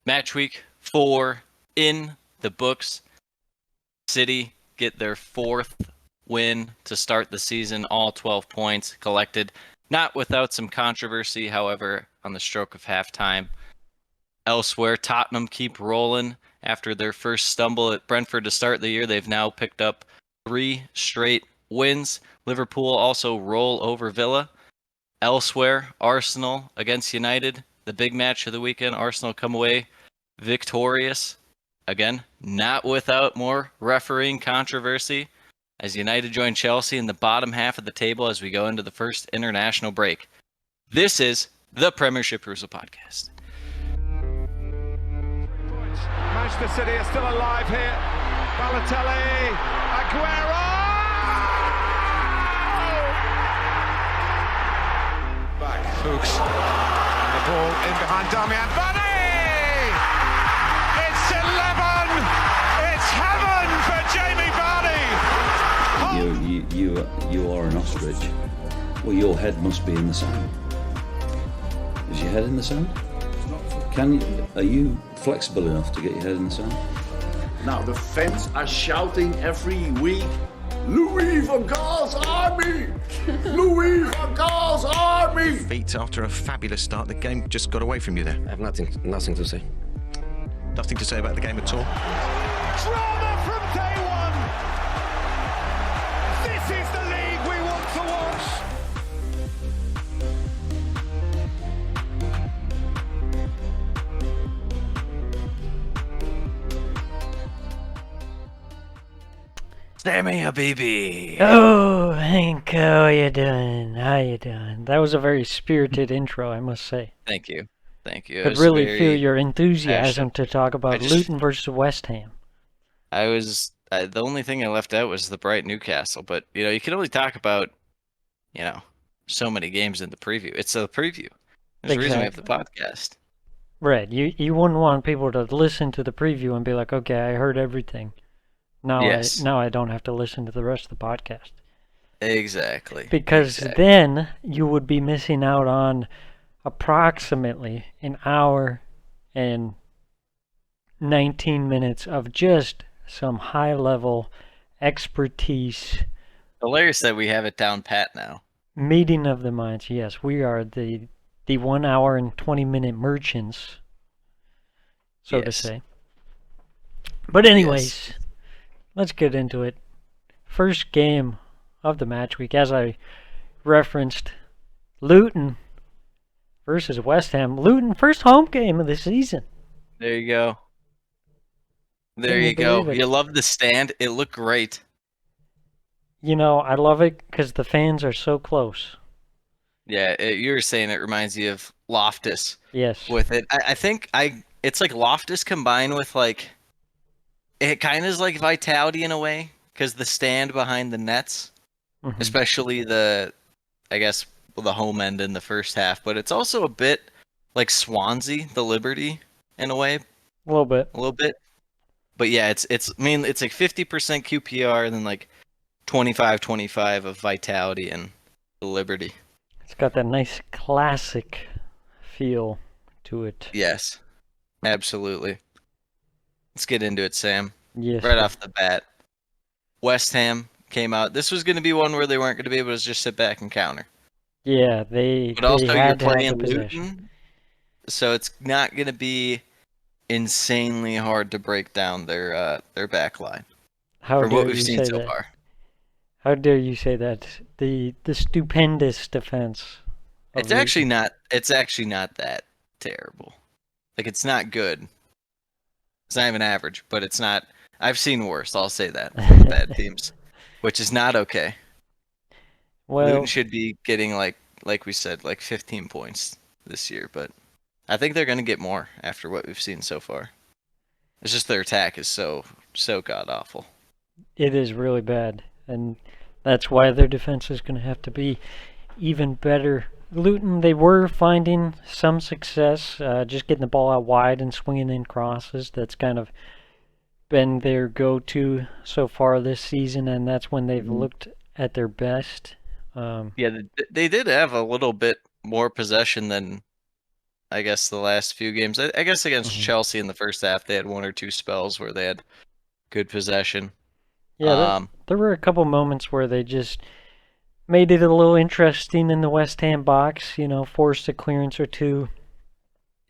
Match week 4 in the books. City get their 4th win to start the season, all 12 points collected. Not without some controversy, however, on the stroke of halftime. Elsewhere, Tottenham keep rolling after their first stumble at Brentford to start the year. They've now picked up 3 straight wins. Liverpool also roll over Villa. Elsewhere, Arsenal against United, the big match of the weekend. Arsenal come away victorious. Again, not without more refereeing controversy, as United join Chelsea in the bottom half of the table as we go into the first international break. This is the Premiership Russell Podcast. Manchester City are still alive here. Balotelli, Aguero! Back, Fuchs. The ball in behind Damian Vardy! It's 11! It's heaven for Jamie Vardy! You are an ostrich. Well, your head must be in the sand. Is your head in the sand? Are you flexible enough to get your head in the sand? Now the fans are shouting every week, Louis van Gaal's army! Louis van Gaal's army! Feet after a fabulous start, the game just got away from you there. I have nothing to say. Nothing to say about the game at all. Drama from day one! This is the league we want to watch! Sammy Habibi. Oh, Hank, how you doing? How you doing? That was a very spirited intro, I must say. Thank you. Thank you. Could really feel your enthusiasm passionate. to talk about Luton versus West Ham. The only thing I left out was the Brighton Newcastle, but you can only talk about, so many games in the preview. It's a preview. There's a reason we have the podcast. Right. You wouldn't want people to listen to the preview and be like, okay, I heard everything. Now I don't have to listen to the rest of the podcast. Exactly. Because then you would be missing out on approximately an hour and 19 minutes of just some high-level expertise. Hilarious that we have it down pat now. Meeting of the minds. Yes, we are the 1 hour and 20-minute merchants, so to say. But anyways, let's get into it. First game of the match week, as I referenced, Luton versus West Ham. Luton, first home game of the season. There you go. There you go. You love the stand. It looked great. I love it because the fans are so close. Yeah, you were saying it reminds you of Loftus. Yes. With it. I think it's like Loftus combined with it kind of is like Vitality in a way, because the stand behind the nets, especially the home end in the first half, but it's also a bit like Swansea, the Liberty, in a way. A little bit. But yeah, it's like 50% QPR and then like 25-25 of Vitality and the Liberty. It's got that nice classic feel to it. Yes, absolutely. Let's get into it, Sam. Yes. Right off the bat, West Ham came out. This was going to be one where they weren't going to be able to just sit back and counter. Yeah, But also you're playing Luton, so it's not going to be insanely hard to break down their back line from what we've seen so far. How dare you say that? The stupendous defense. It's actually not that terrible. Like, it's not good. It's not even average, but it's not. I've seen worse. I'll say that from the bad teams, which is not okay. Well, Luton should be getting like we said, like 15 points this year, but I think they're going to get more after what we've seen so far. It's just their attack is so god awful. It is really bad, and that's why their defense is going to have to be even better. Luton, they were finding some success, just getting the ball out wide and swinging in crosses. That's kind of been their go-to so far this season, and that's when they've looked at their best. Yeah, they did have a little bit more possession than I guess the last few games. I guess against Mhm. Chelsea in the first half, they had one or two spells where they had good possession. Yeah, there were a couple moments where they just made it a little interesting in the West Ham box. Forced a clearance or two.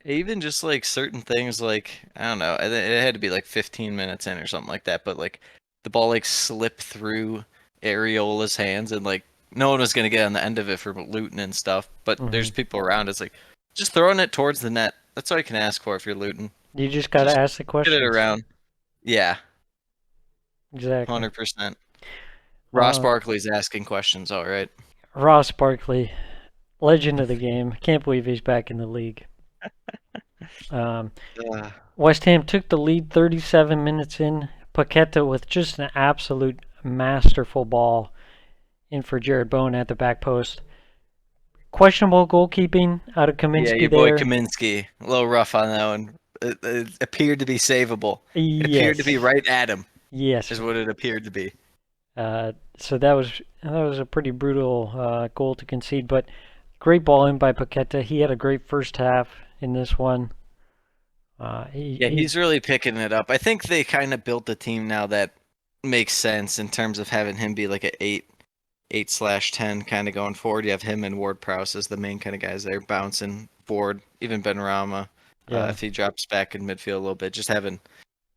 Even just like certain things, like I don't know, it had to be like 15 minutes in or something like that. But like the ball like slipped through Areola's hands, and like no one was gonna get on the end of it for Luton and stuff. But there's people around. It's like just throwing it towards the net. That's all you can ask for if you're Luton. You just got to Just ask the get it questions. around. Yeah, Exactly. 100%. Ross Barkley's asking questions. All right. Ross Barkley, legend of the game. Can't believe he's back in the league. West Ham took the lead 37 minutes in. Paqueta with just an absolute masterful ball in for Jared Bowen at the back post. Questionable goalkeeping out of Kaminsky Yeah, your there. boy Kaminsky. A little rough on that one. It appeared to be savable. It Yes. appeared to be right at him. Yes. Is what it appeared to be. So that was a pretty brutal goal to concede, but great ball in by Paqueta. He had a great first half in this one. He's really picking it up. I think they kind of built a team now that makes sense in terms of having him be like an 8/10 kind of going forward. You have him and Ward Prowse as the main kind of guys there, bouncing forward. Even Ben Rama, if he drops back in midfield a little bit, just having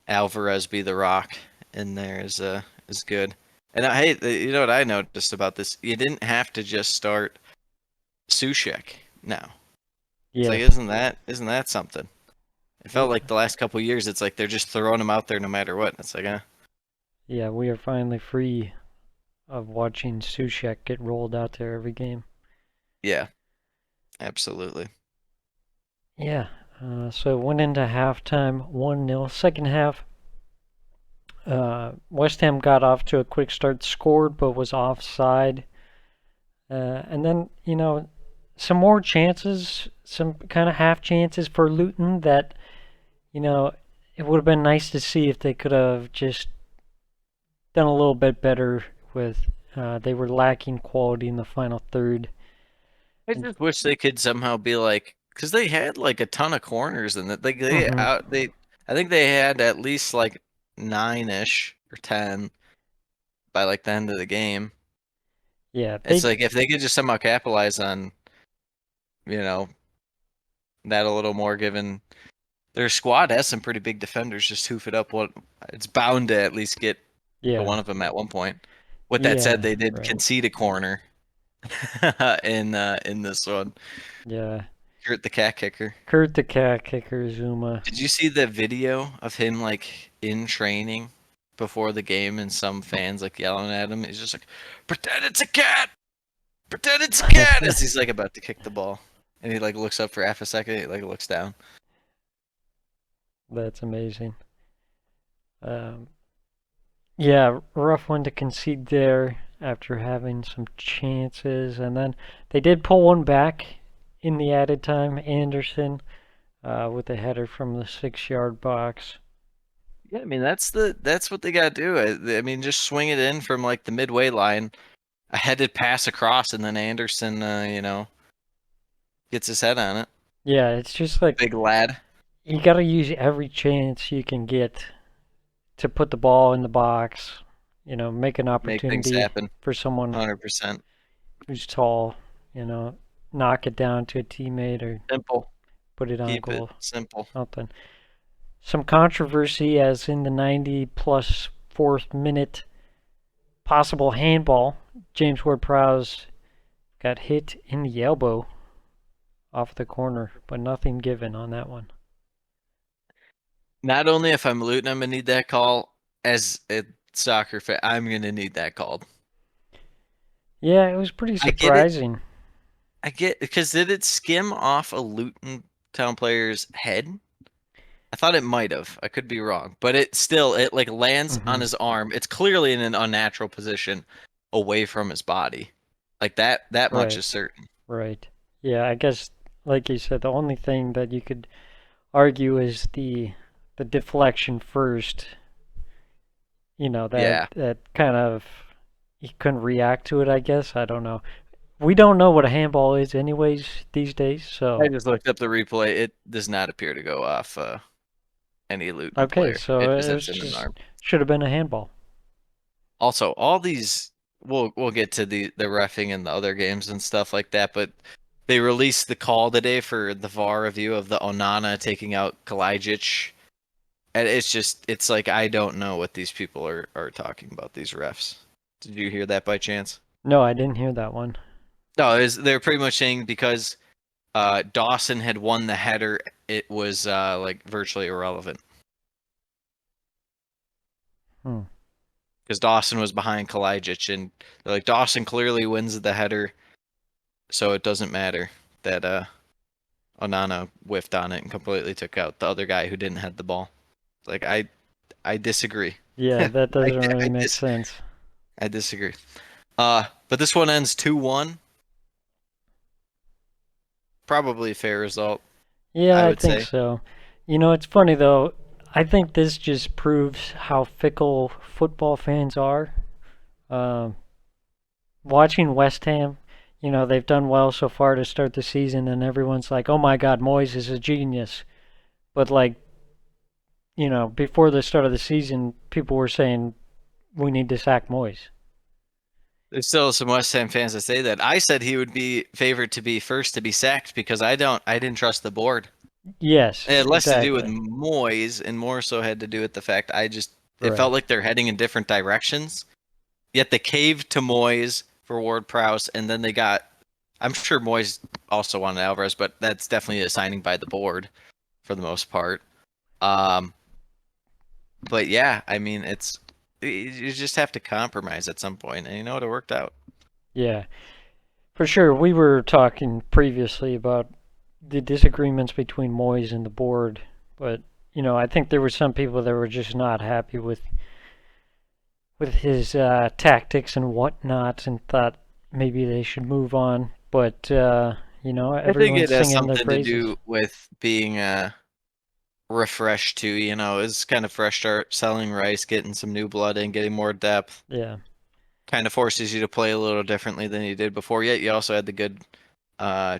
Alvarez be the rock in there is good. And you know what I noticed about this? You didn't have to just start Sushek now. Yeah. It's like, isn't that something? It felt like the last couple of years, it's like they're just throwing him out there no matter what. It's like, Yeah, we are finally free of watching Sushek get rolled out there every game. Yeah, absolutely. Yeah, so went into halftime 1-0. Second half, West Ham got off to a quick start, scored, but was offside. And then, some more chances, some kind of half chances for Luton that, it would have been nice to see if they could have just done a little bit better with. They were lacking quality in the final third. I just wish they could somehow be like, because they had like a ton of corners and that I think they had at least like 9-ish or 10 by like the end of the game. Yeah, It's like if they could just somehow capitalize on, that a little more, given their squad has some pretty big defenders. Just hoof it up. It's bound to at least get to one of them at one point. With that said, they did concede a corner in this one. Yeah. Kurt the cat kicker. Zuma. Did you see the video of him like in training before the game and some fans like yelling at him? He's just like, "Pretend it's a cat! Pretend it's a cat!" as he's like about to kick the ball. And he like looks up for half a second, he like looks down. That's amazing. Yeah, rough one to concede there after having some chances, and then they did pull one back in the added time. Anderson with a header from the 6-yard box. Yeah, I mean that's what they gotta do. I mean, just swing it in from like the midway line, a headed pass across, and then Anderson, gets his head on it. Yeah, it's just like Big lad. You gotta use every chance you can get to put the ball in the box. Make an opportunity Make things happen. for someone 100%. who's tall. Knock it down to a teammate or Simple. put it on Keep goal. it simple. Something. Some controversy as in the 90+ 4th minute possible handball. James Ward-Prowse got hit in the elbow off the corner, but nothing given on that one. Not only if I'm Luton, I'm gonna need that call. As a soccer fan, I'm gonna need that called. Yeah, it was pretty surprising. I get because did it skim off a Luton Town player's head? I thought it might have. I could be wrong, but it like lands on his arm. It's clearly in an unnatural position, away from his body. Like that much is certain. Right. Yeah, I guess like you said, the only thing that you could argue is the deflection first. That kind of he couldn't react to it. I guess I don't know. we don't know what a handball is anyways these days, so I just looked up the replay. It does not appear to go off any Luton okay, player. so It it just was hits in an just arm. should have been a handball. Also, all these we'll get to the reffing and the other games and stuff like that, but they released the call today for the VAR review of the Onana taking out Kalajic. And it's like I don't know what these people are talking about, these refs. Did you hear that by chance? No, I didn't hear that one. No, they're pretty much saying because Dawson had won the header, it was like virtually irrelevant. Because Dawson was behind Kalajic, and they're like, Dawson clearly wins the header, so it doesn't matter that Onana whiffed on it and completely took out the other guy who didn't have the ball. Like I disagree. Yeah, that doesn't really I make sense. I disagree. But this one ends 2-1. Probably a fair result. Yeah, I would think say. so. You know, it's funny though. I think this just proves how fickle football fans are. Watching West Ham, you know, they've done well so far to start the season, and everyone's like, "Oh my God, Moyes is a genius." But like, you know, before the start of the season, people were saying we need to sack Moyes. There's still some West Ham fans that say that. I said he would be favored to be first to be sacked because I didn't trust the board. Yes, It had less to do with exactly. Moyes and more so had to do with the fact it Right. felt like they're heading in different directions. Yet they caved to Moyes for Ward-Prowse, and then I'm sure Moyes also wanted Alvarez, but that's definitely a signing by the board for the most part. But yeah, I mean, you just have to compromise at some point, and you know it worked out. Yeah, for sure. We were talking previously about the disagreements between Moyes and the board, but you know, I think there were some people that were just not happy with his tactics and whatnot, and thought maybe they should move on. But you know, I think it everyone's has singing their something to praises. do with being refreshed too. You know, it's kind of fresh start selling Rice, getting some new blood in, getting more depth. Yeah, Kind of forces you to play a little differently than you did before. Yet you also had the good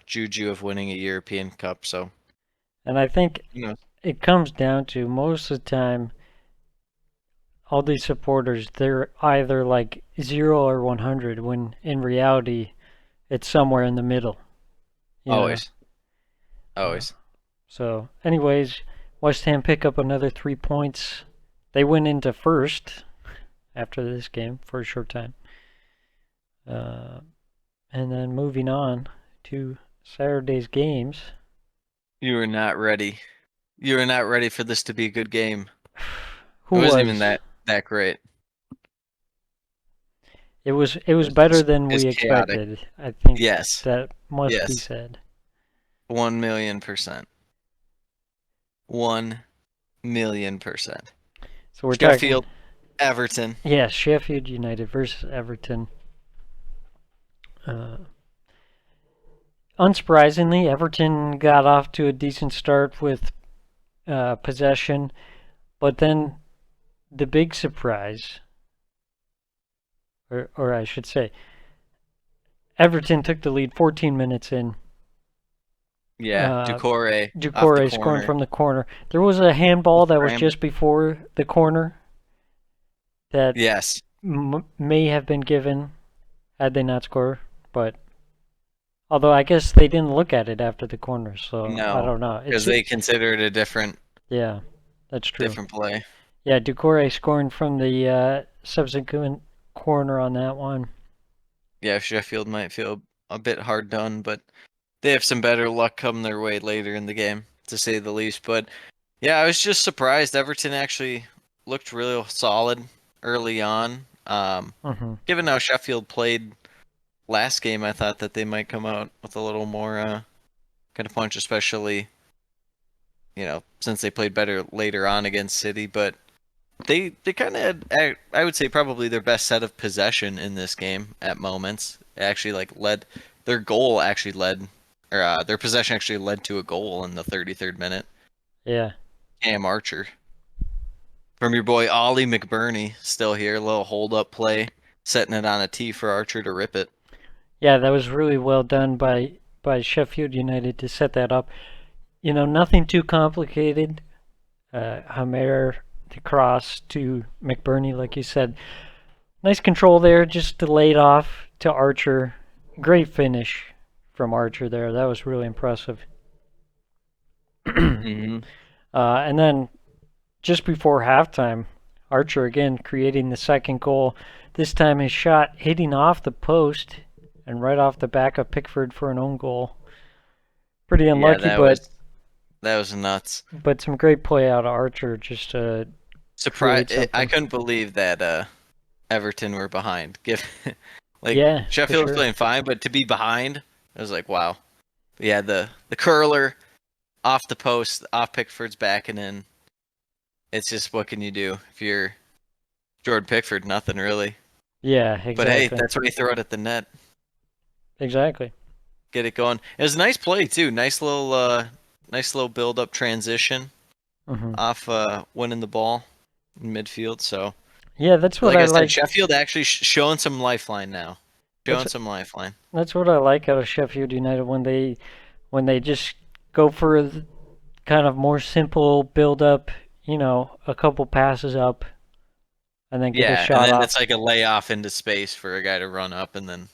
juju of winning a European Cup. So and I think you know, it comes down to most of the time, all these supporters, they're either like 0 or 100, when in reality, it's somewhere in the middle. You know? always. So, anyways, West Ham pick up another 3 points. They went into first after this game for a short time. And then moving on to Saturday's games. You were not ready. You were not ready for this to be a good game. Who it wasn't was? even that great. It was better than we chaotic. expected. I think Yes. that must be Yes. said. 1,000,000%. 1,000,000%. So we're Sheffield, talking. Everton. Yeah, Sheffield United versus Everton. Unsurprisingly, Everton got off to a decent start with possession, but then the big surprise, or I should say, Everton took the lead 14 minutes in. Yeah, Doucouré scoring from the corner. There was a handball that was just before the corner that yes may have been given had they not scored, but although I guess they didn't look at it after the corner, so I don't know. Because they consider it a different. Yeah, that's true. Different play. Yeah, Doucouré scoring from the subsequent corner on that one. Yeah, Sheffield might feel a bit hard done, but they have some better luck come their way later in the game, to say the least. But yeah, I was just surprised. Everton actually looked really solid early on. Given how Sheffield played last game, I thought that they might come out with a little more kind of punch, especially, you know, since they played better later on against City. But they kind of had, I would say, probably their best set of possession in this game at moments. It actually led their goal actually led, or their possession actually led to a goal in the 33rd minute. Yeah. Cam Archer. From your boy Ollie McBurney, still here. A little hold up play, setting it on a tee for Archer to rip it. Yeah, that was really well done by Sheffield United to set that up. Nothing too complicated. Hamer to cross to McBurney, like you said. Nice control there, just delayed off to Archer. Great finish from Archer there. That was really impressive. Mm-hmm. And then just before halftime, Archer again creating the second goal. This time his shot hitting off the post and right off the back of Pickford for an own goal. Pretty unlucky, that was nuts. but some great play out of Archer just to Surprise! create something. I couldn't believe that Everton were behind. Yeah, for Sheffield was sure. playing fine, but to be behind, I was like, wow. Yeah, the curler off the post, off Pickford's back and in. It's just what can you do if you're Jordan Pickford? Nothing really. Yeah, exactly. But hey, that's what he threw it at the net. Exactly. Get it going. It was a nice play too. Nice little build up transition off winning the ball in midfield. So yeah, that's what like I said, like. Sheffield actually showing some lifeline now. That's- Some lifeline. That's what I like out of Sheffield United when they just go for kind of more simple build up, a couple passes up, and then get a Yeah, shot and then off. it's like a layoff into space for a guy to run up and then.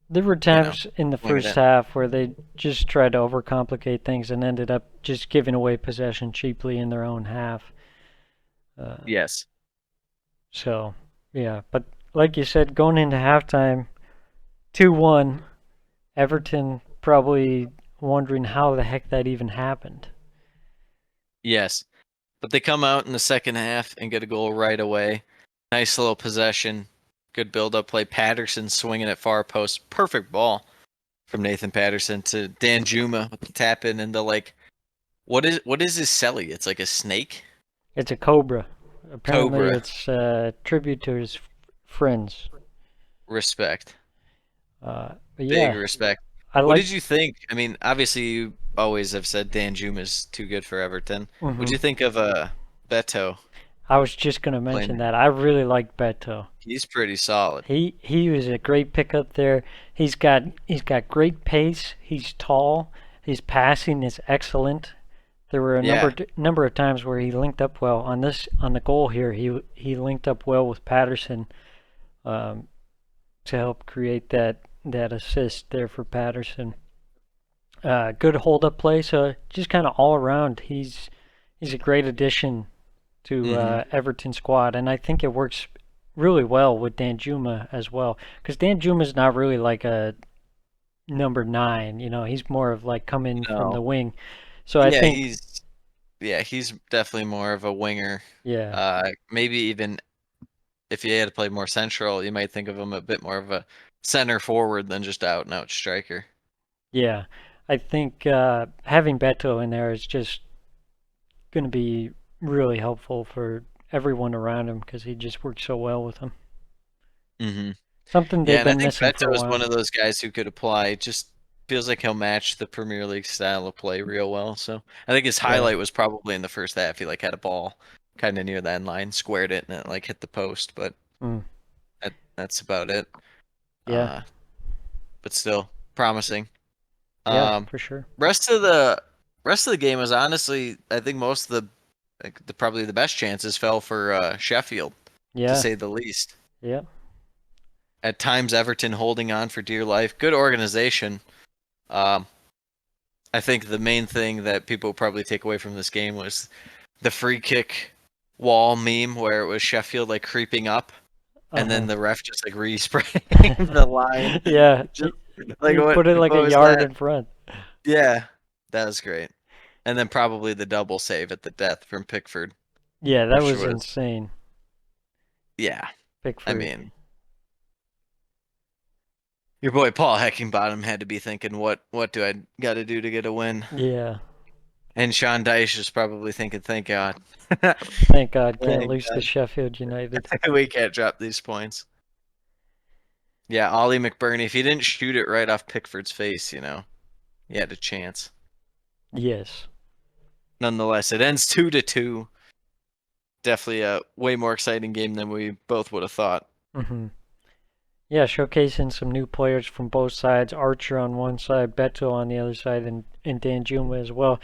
There were times in the swing it first in. half where they just tried to overcomplicate things and ended up just giving away possession cheaply in their own half. Yes. So, yeah, but like you said, going into halftime, 2-1, Everton probably wondering how the heck that even happened. Yes. But they come out in the second half and get a goal right away. Nice little possession. Good build-up play. Patterson swinging at far post. Perfect ball from Nathan Patterson to Dan Juma with the tap in into what is his celly? It's like a snake? It's a cobra. Apparently, Cobra. it's a tribute to his friends. Respect. But Big yeah, respect. I What like. did you think? I mean, obviously you always have said Dan Juma's too good for Everton. What Mhm. did you think of Beto? I was just gonna mention that. I really like Beto. He's pretty solid. He was a great pickup there. He's got great pace. He's tall. His passing is excellent. There were a Yeah. number of times where he linked up well on the goal here. He linked up well with Patterson um, to help create that assist there for Patterson. Good hold up play. So just kind of all around, he's a great addition to Everton squad, and I think it works really well with Danjuma as well, because Danjuma's not really like a number 9. He's more of like coming from the No. wing. So I think he's definitely more of a winger. yeah, Maybe even if you had to play more central, you might think of him a bit more of a center forward than just out and out striker. yeah. I think having Beto in there is just going to be really helpful for everyone around him because he just works so well with them. Mm-hmm. Something Yeah, they've and I been think missing for Beto a is while. one of those guys who could apply. It just feels like he'll match the Premier League style of play real well. So I think his highlight was probably in the first half. He had a ball kind of near the end line, squared it, and it hit the post. But Mm, that's about it. yeah, Uh, but still promising. yeah, Um, for sure. rest of the game was honestly, I think most of probably the best chances fell for Sheffield, to Yeah, say the least. yeah. At times, Everton holding on for dear life. Good organization. Um, I think the main thing that people probably take away from this game was the free kick wall meme where it was Sheffield creeping up, and then Uh-huh. the ref just respraying the line. Yeah, Just you what put it like what a was yard that? in front. Yeah, that was great. And then probably the double save at the death from Pickford, Yeah, that which was was insane. yeah. I Pickford. mean, your boy Paul Heckingbottom had to be thinking, what do I got to do to get a win? Yeah. And Sean Dyche is probably thinking, thank God. Thank God, can't Thank lose to God. Sheffield United. We can't drop these points. Yeah, Ollie McBurney, if he didn't shoot it right off Pickford's face, he had a chance. Yes. Nonetheless, it ends 2-2. Definitely a way more exciting game than we both would have thought. Hmm. Yeah, showcasing some new players from both sides. Archer on one side, Beto on the other side, and Danjuma as well.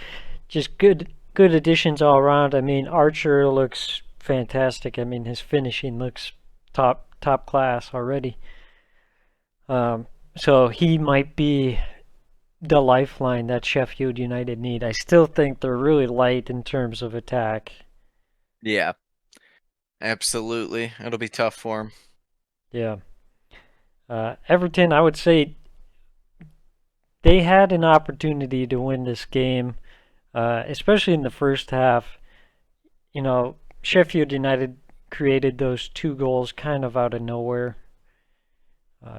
Just good additions all around. I mean, Archer looks fantastic. I mean, his finishing looks top class already. So he might be the lifeline that Sheffield United need. I still think they're really light in terms of attack. Yeah, absolutely. It'll be tough for him. Yeah. Everton, I would say they had an opportunity to win this game, especially in the first half. You know, Sheffield United created those 2 goals kind of out of nowhere.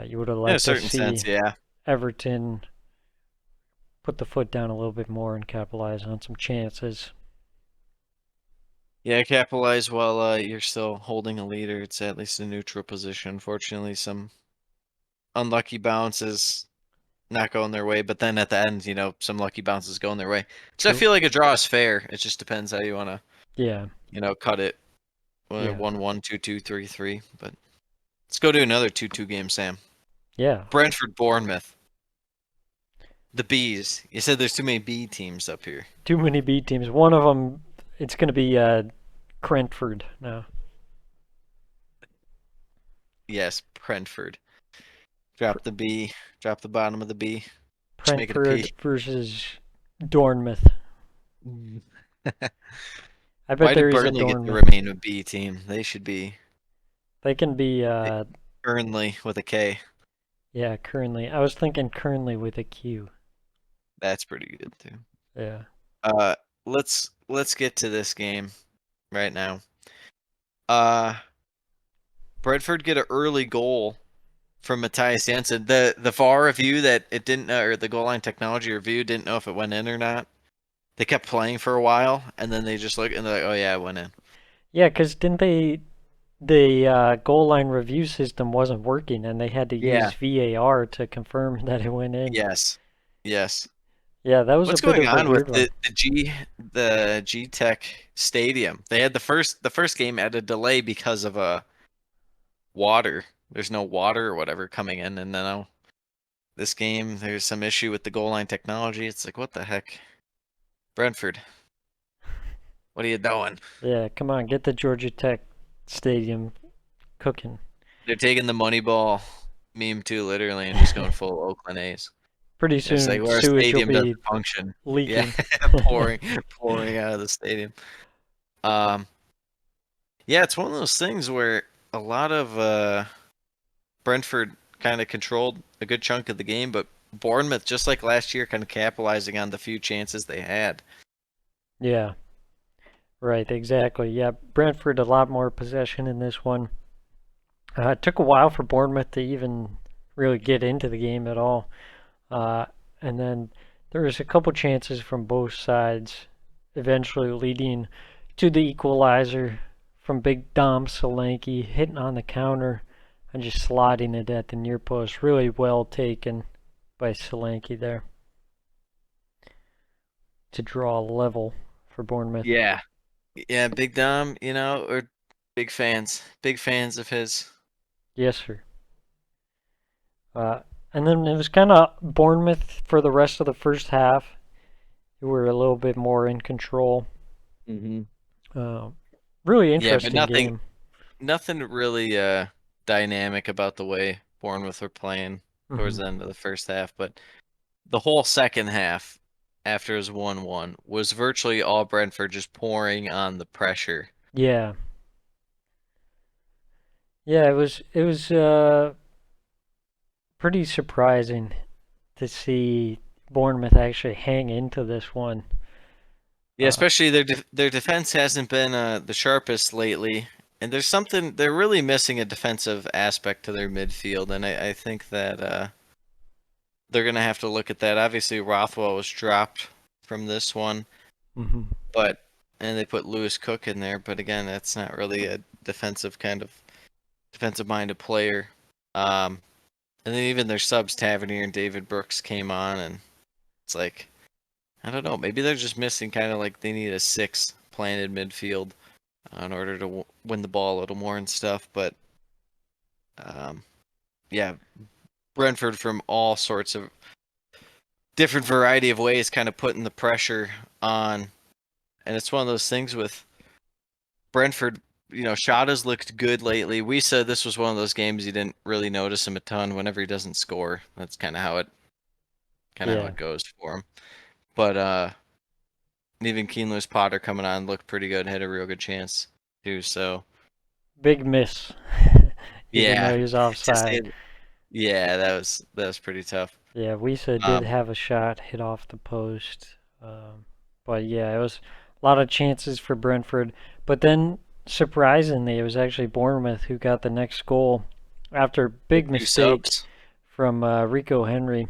You would have In a liked to certain see sense, yeah. Everton put the foot down a little bit more and capitalize on some chances. Yeah, capitalize while you're still holding a leader. It's at least a neutral position. Unfortunately, some unlucky bounces not going their way, but then at the end, some lucky bounces going their way. So I True. feel like a draw is fair. It just depends how you want to, Yeah. cut it. Yeah. 1-1, 2-2, 3-3. But let's go to another 2-2 game, Sam. Yeah. Brentford, Bournemouth. The Bees. You said there's too many B teams up here. Too many B teams. One of them, it's going to be Brentford now. Yes, Brentford. Drop the B. Drop the bottom of the B. Just make it a Brentford P. versus Dornmouth. I bet Why there did is a Burnley get to Dornmouth. remain a B team? They should be They can be, Burnley with a K. yeah, Kernley. I was thinking Kernley with a Q. That's pretty good too. Yeah. Let's get to this game right now. Brentford get an early goal from Matthias Jansen. The VAR review that it didn't or the goal line technology review didn't know if it went in or not. They kept playing for a while and then they just look and they're like, "Oh yeah, it went in." Yeah, because didn't they, the goal line review system wasn't working and they had to Yeah. use VAR to confirm that it went in. Yes. Yes. Yeah, that was What's a bit going of a on with weird one. the G Tech Stadium? They had the first game had a delay because of water. There's no water or whatever coming in, and now this game there's some issue with the goal line technology. It's like, what the heck, Brentford? What are you doing? Yeah, come on, get the Georgia Tech Stadium cooking. They're taking the Moneyball meme too literally and just going full Oakland A's. Pretty It's like soon, where our sewage will stadium doesn't be function. Yeah, leaking. pouring out of the stadium. Yeah, it's one of those things where a lot of Brentford kind of controlled a good chunk of the game, but Bournemouth, just like last year, kind of capitalizing on the few chances they had. Yeah, right, exactly. Yeah, Brentford a lot more possession in this one. It took a while for Bournemouth to even really get into the game at all. And then there was a couple chances from both sides, eventually leading to the equalizer from Big Dom Solanke hitting on the counter and just slotting it at the near post. Really well taken by Solanke there to draw a level for Bournemouth. Yeah. Yeah, Big Dom, we're big fans of his. Yes, sir. And then it was kind of Bournemouth for the rest of the first half. We were a little bit more in control. Really interesting but game. nothing really dynamic about the way Bournemouth were playing towards Mhm. the end of the first half, but the whole second half after it was 1-1 was virtually all Brentford just pouring on the pressure. Yeah. Yeah, it was pretty surprising to see Bournemouth actually hang into this one. Yeah, especially their defense hasn't been the sharpest lately, and they're really missing a defensive aspect to their midfield, and I think that they're gonna have to look at that. Obviously, Rothwell was dropped from this one, Hmm. and they put Lewis Cook in there, but again, that's not really a defensive-minded player. And then even their subs, Tavernier and David Brooks, came on, and it's like, I don't know, maybe they're just missing kind of like they need a 6 planted midfield in order to win the ball a little more and stuff. But Brentford from all sorts of different variety of ways kind of putting the pressure on. And it's one of those things with Brentford, Shada's looked good lately. We said this was one of those games you didn't really notice him a ton whenever he doesn't score. That's kind of how it goes for him. But even Keen Lewis Potter coming on looked pretty good, had a real good chance too. So Big miss. Even though he was offside. Yeah, that was pretty tough. Yeah, Wisa did have a shot hit off the post. But yeah, it was a lot of chances for Brentford. But then, surprisingly, it was actually Bournemouth who got the next goal after a big mistake from Rico Henry.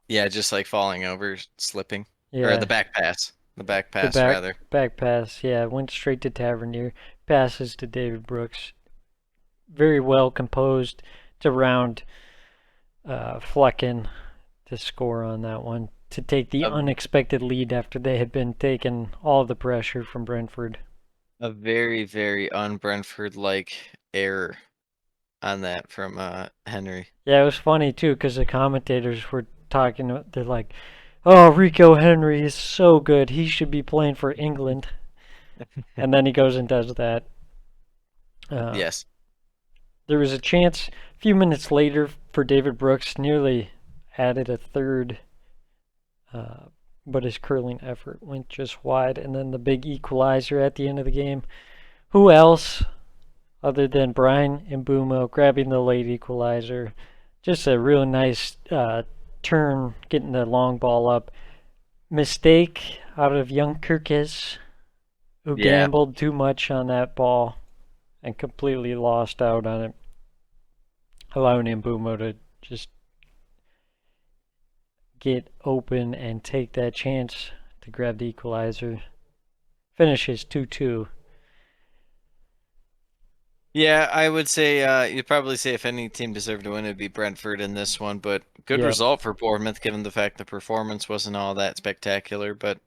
Yeah, just like falling over, slipping. Yeah. Or the back pass. The back pass, rather. Back pass, yeah. Went straight to Tavernier. Passes to David Brooks. Very well composed to round Flecken to score on that one, to take the unexpected lead after they had been taking all the pressure from Brentford. A very, very un-Brentford-like error on that from Henry. Yeah, it was funny too because the commentators were talking. They're like, "Oh, Rico Henry is so good. He should be playing for England." And then he goes and does that. Yes. There was a chance a few minutes later for David Brooks, nearly added a third, but his curling effort went just wide. And then the big equalizer at the end of the game. Who else other than Brian Mbeumo grabbing the late equalizer? Just a real nice turn, getting the long ball up. Mistake out of young Kirkes, who gambled too much on that ball and completely lost out on it, allowing Mbeumo to just get open and take that chance to grab the equalizer. Finishes 2-2. Yeah, I would say you'd probably say if any team deserved to win, it'd be Brentford in this one. But good result for Bournemouth, given the fact the performance wasn't all that spectacular. But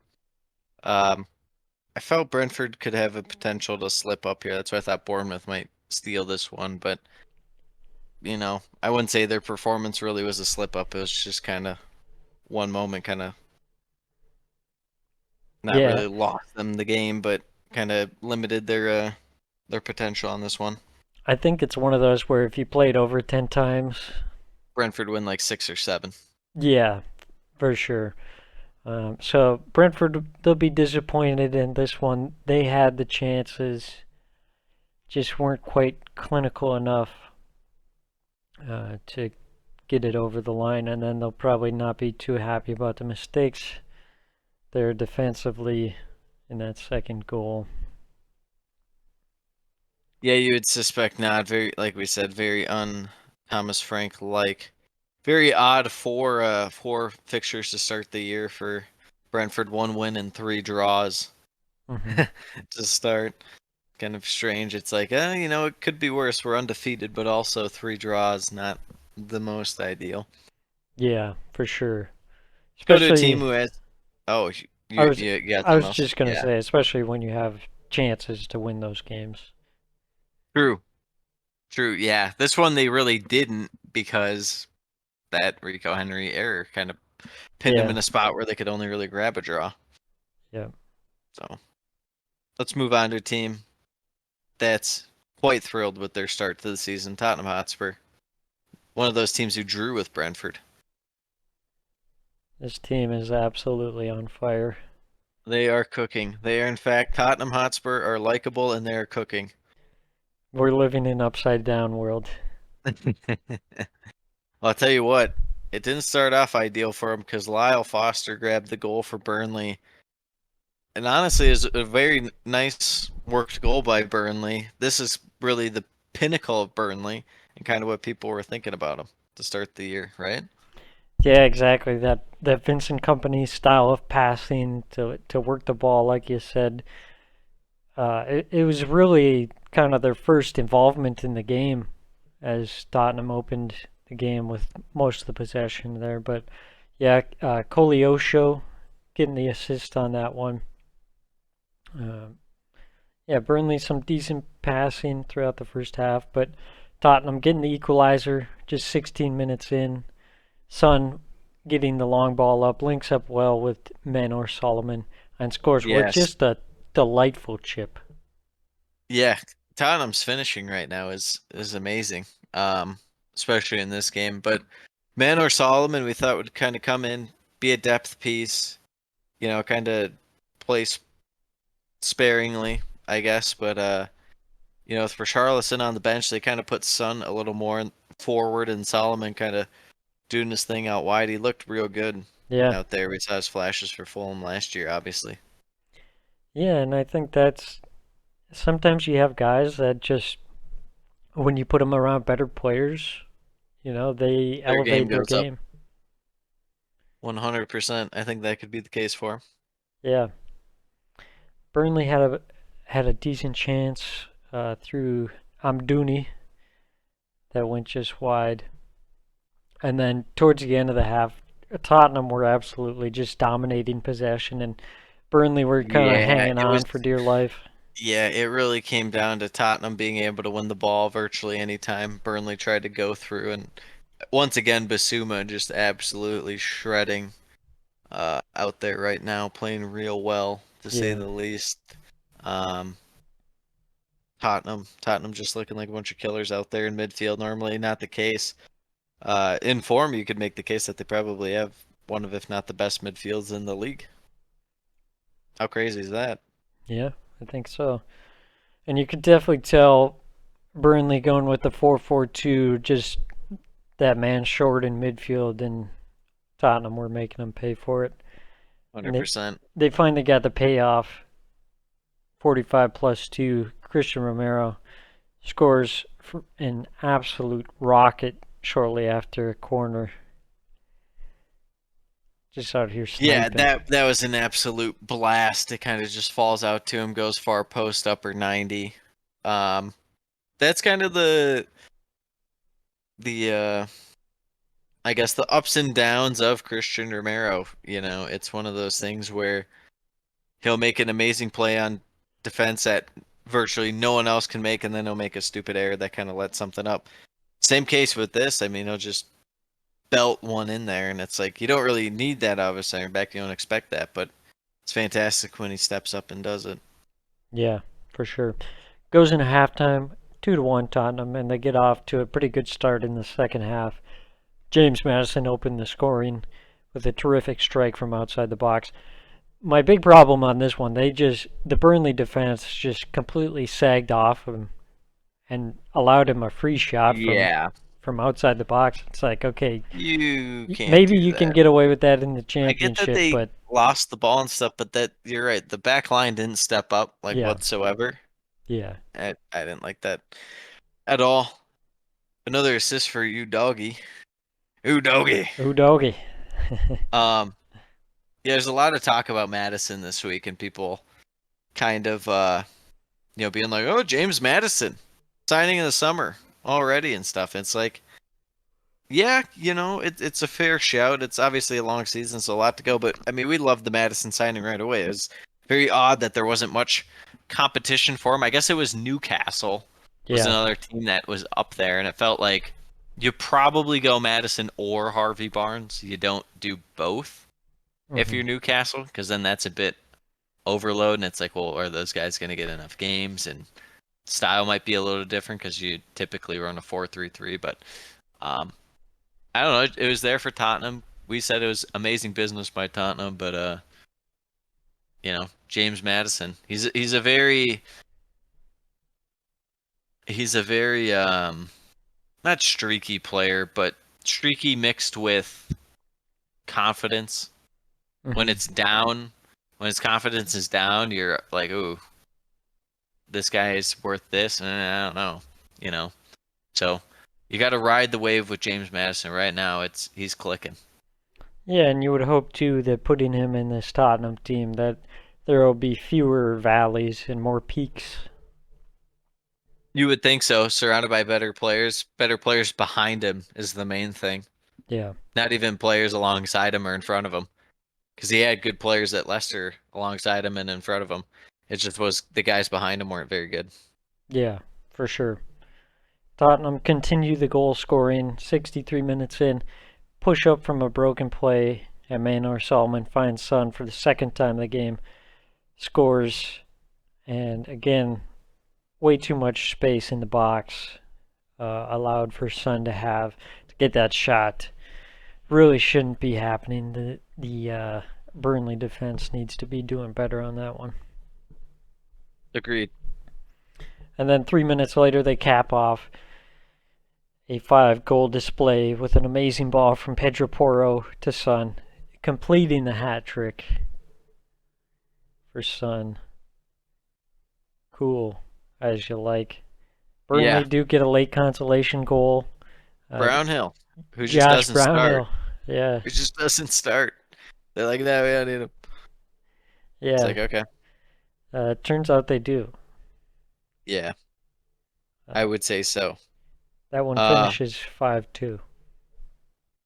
I felt Brentford could have a potential to slip up here. That's why I thought Bournemouth might steal this one. But, I wouldn't say their performance really was a slip up. It was just kind of one moment, kind of not really lost them the game, but kind of limited their potential on this one. I think it's one of those where if you played over 10 times, Brentford win like 6 or 7. Yeah, for sure. So Brentford, they'll be disappointed in this one. They had the chances, just weren't quite clinical enough to get it over the line, and then they'll probably not be too happy about the mistakes there defensively in that second goal. Yeah, you would suspect not. Very, like we said, very Thomas Frank like. Very odd four fixtures to start the year for Brentford. 1 win and 3 draws to start. Kind of strange. It's like, it could be worse. We're undefeated, but also 3 draws, not the most ideal. Yeah, for sure. Especially, go to a team who has. Oh, I was just gonna say, especially when you have chances to win those games. True. Yeah, this one they really didn't because that Rico Henry error kind of pinned them in a spot where they could only really grab a draw. Yeah. So let's move on to a team that's quite thrilled with their start to the season, Tottenham Hotspur. One of those teams who drew with Brentford. This team is absolutely on fire. They are cooking. They are, in fact, Tottenham Hotspur are likable and they are cooking. We're living in an upside down world. Well, I'll tell you what, it didn't start off ideal for him because Lyle Foster grabbed the goal for Burnley. And honestly, it was a very nice worked goal by Burnley. This is really the pinnacle of Burnley and kind of what people were thinking about him to start the year, right? Yeah, exactly. That Vincent Kompany style of passing to work the ball, like you said. It was really kind of their first involvement in the game as Tottenham opened the game with most of the possession there. But yeah, Koleosho getting the assist on that one. Yeah, Burnley some decent passing throughout the first half, but Tottenham getting the equalizer just 16 minutes in. Son getting the long ball up, links up well with Manor Solomon, and scores with Yes. just a delightful chip. Yeah, Tottenham's finishing right now is amazing, especially in this game. But Manor Solomon, we thought would kind of come in, be a depth piece, kind of play sparingly, I guess. But for Charlison on the bench, they kind of put Son a little more forward, and Solomon kind of doing his thing out wide. He looked real good out there. We saw his flashes for Fulham last year, obviously. Yeah, and I think that's sometimes you have guys that just when you put them around better players, they elevate their game. 100%. I think that could be the case for him. Yeah. Burnley had a decent chance through Amdouni that went just wide. And then towards the end of the half, Tottenham were absolutely just dominating possession, and Burnley were kind of hanging on for dear life. Yeah, it really came down to Tottenham being able to win the ball virtually any time Burnley tried to go through. And once again, Basuma just absolutely shredding out there right now, playing real well, to say the least. Tottenham just looking like a bunch of killers out there in midfield. Normally not the case. In form, you could make the case that they probably have one of, if not the best midfields in the league. How crazy is that? Yeah, I think so. And you could definitely tell Burnley going with the 4-4-2, just that man short in midfield, and Tottenham were making them pay for it. 100%. They finally got the payoff. 45 plus 2. Christian Romero scores an absolute rocket shortly after a corner. Just out here sniping. Yeah, that was an absolute blast. It kind of just falls out to him, goes far post, upper 90. That's kind of the I guess the ups and downs of Christian Romero. It's one of those things where he'll make an amazing play on defense that virtually no one else can make, and then he'll make a stupid error that kind of lets something up. Same case with this. I mean, he'll just belt one in there, and it's like you don't really need that out of a center back. You don't expect that, but it's fantastic when he steps up and does it. Yeah, for sure. Goes into halftime, 2-1 Tottenham, and they get off to a pretty good start in the second half. James Maddison opened the scoring with a terrific strike from outside the box. My big problem on this one, the Burnley defense just completely sagged off him and allowed him a free shot from outside the box. It's like, okay, maybe you can get away with that in the championship. I get that they lost the ball and stuff, but that you're right. The back line didn't step up whatsoever. Yeah. I didn't like that at all. Another assist for you, doggy. Ooh, doggy. Ooh, doggy. Yeah, there's a lot of talk about Maddison this week, and people kind of, being like, "Oh, James Maddison signing in the summer already" and stuff. It's like, yeah, it's a fair shout. It's obviously a long season, so a lot to go. But I mean, we loved the Maddison signing right away. It was very odd that there wasn't much competition for him. I guess it was Newcastle was another team that was up there, and it felt like you probably go Maddison or Harvey Barnes. You don't do both if you're Newcastle, because then that's a bit overload, and it's like, well, are those guys going to get enough games? And style might be a little different because you typically run a 4-3-3, but I don't know. It was there for Tottenham. We said it was amazing business by Tottenham, but James Maddison, he's a very not streaky player, but streaky mixed with confidence. When it's down, when his confidence is down, you're like, ooh, this guy is worth this, and I don't know, So you got to ride the wave with James Maddison right now. He's clicking. Yeah, and you would hope too that putting him in this Tottenham team that there will be fewer valleys and more peaks. You would think so. Surrounded by better players behind him is the main thing. Yeah. Not even players alongside him or in front of him. Because he had good players at Leicester alongside him and in front of him. It just was the guys behind him weren't very good. Yeah, for sure. Tottenham continue the goal scoring. 63 minutes in, push up from a broken play, and Manor Solomon finds Son for the second time in the game, scores, and again, way too much space in the box allowed for Son to get that shot. Really shouldn't be happening. The Burnley defense needs to be doing better on that one. Agreed. And then 3 minutes later, they cap off a 5-goal display with an amazing ball from Pedro Porro to Son, completing the hat trick for Son. Cool, as you like. Burnley do get a late consolation goal. Brownhill, who just Josh doesn't Brownhill. start. Yeah. Who just doesn't start. They're like, no, we don't need him. Yeah. It's like, okay. Turns out they do. Yeah. I would say so. That one finishes 5-2.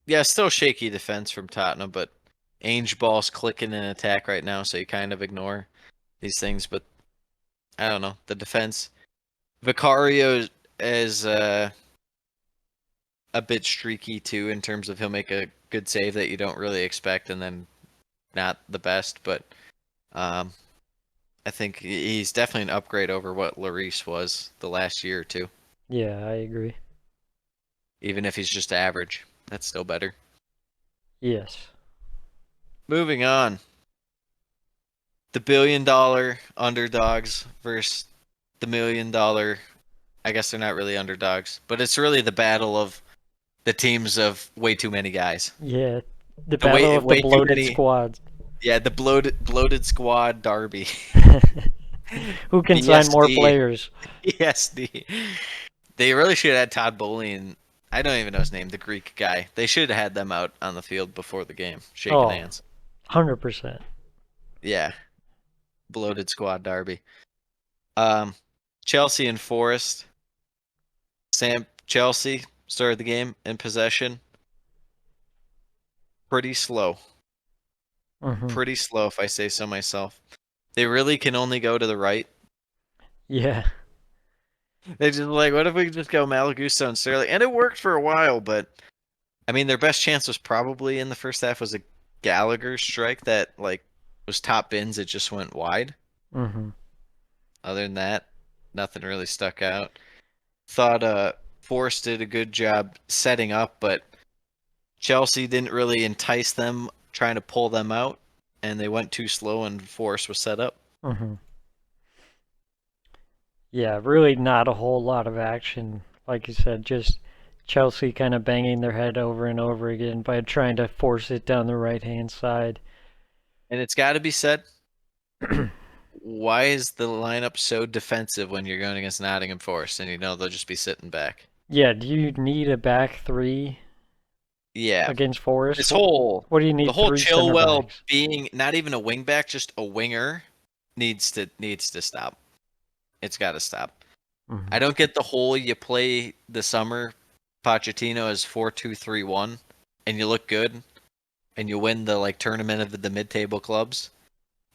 Yeah, still shaky defense from Tottenham, but Ainge ball's clicking in attack right now, so you kind of ignore these things. But I don't know. The defense. Vicario is a bit streaky, too, in terms of he'll make a good save that you don't really expect, and then not the best. But I think he's definitely an upgrade over what Lloris was the last year or two. Yeah, I agree. Even if he's just average, that's still better. Yes. Moving on. The $1 billion underdogs versus the $1 million. I guess they're not really underdogs, but it's really the battle of the teams of way too many guys. Yeah, the battle of the bloated squads. Yeah, the bloated squad derby. Who can sign more players? Yes, they really should have had Todd Bowley and I don't even know his name, the Greek guy. They should have had them out on the field before the game, shaking hands. 100%. Yeah. Bloated squad derby. Chelsea and Forest. Chelsea started the game in possession. Pretty slow. Mm-hmm. Pretty slow, if I say so myself. They really can only go to the right. Yeah. They just like, what if we just go Malagusto and Sterling? And it worked for a while, but I mean, their best chance was probably in the first half was a Gallagher strike that like was top bins. It just went wide. Mm-hmm. Other than that, nothing really stuck out. Thought Forrest did a good job setting up, but Chelsea didn't really entice them trying to pull them out, and they went too slow and Forrest was set up. Mm-hmm. Yeah, really not a whole lot of action. Like you said, just Chelsea kind of banging their head over and over again by trying to force it down the right-hand side. And it's got to be said, why is the lineup so defensive when you're going against Nottingham Forest and you know they'll just be sitting back? Yeah, do you need a back three against Forest? What do you need? The whole Chilwell backs? being not even a wing back, just a winger needs to stop. It's got to stop. Mm-hmm. I don't get the whole you play the summer Pochettino as 4-2-3-1 and you look good and you win the like tournament of the mid-table clubs.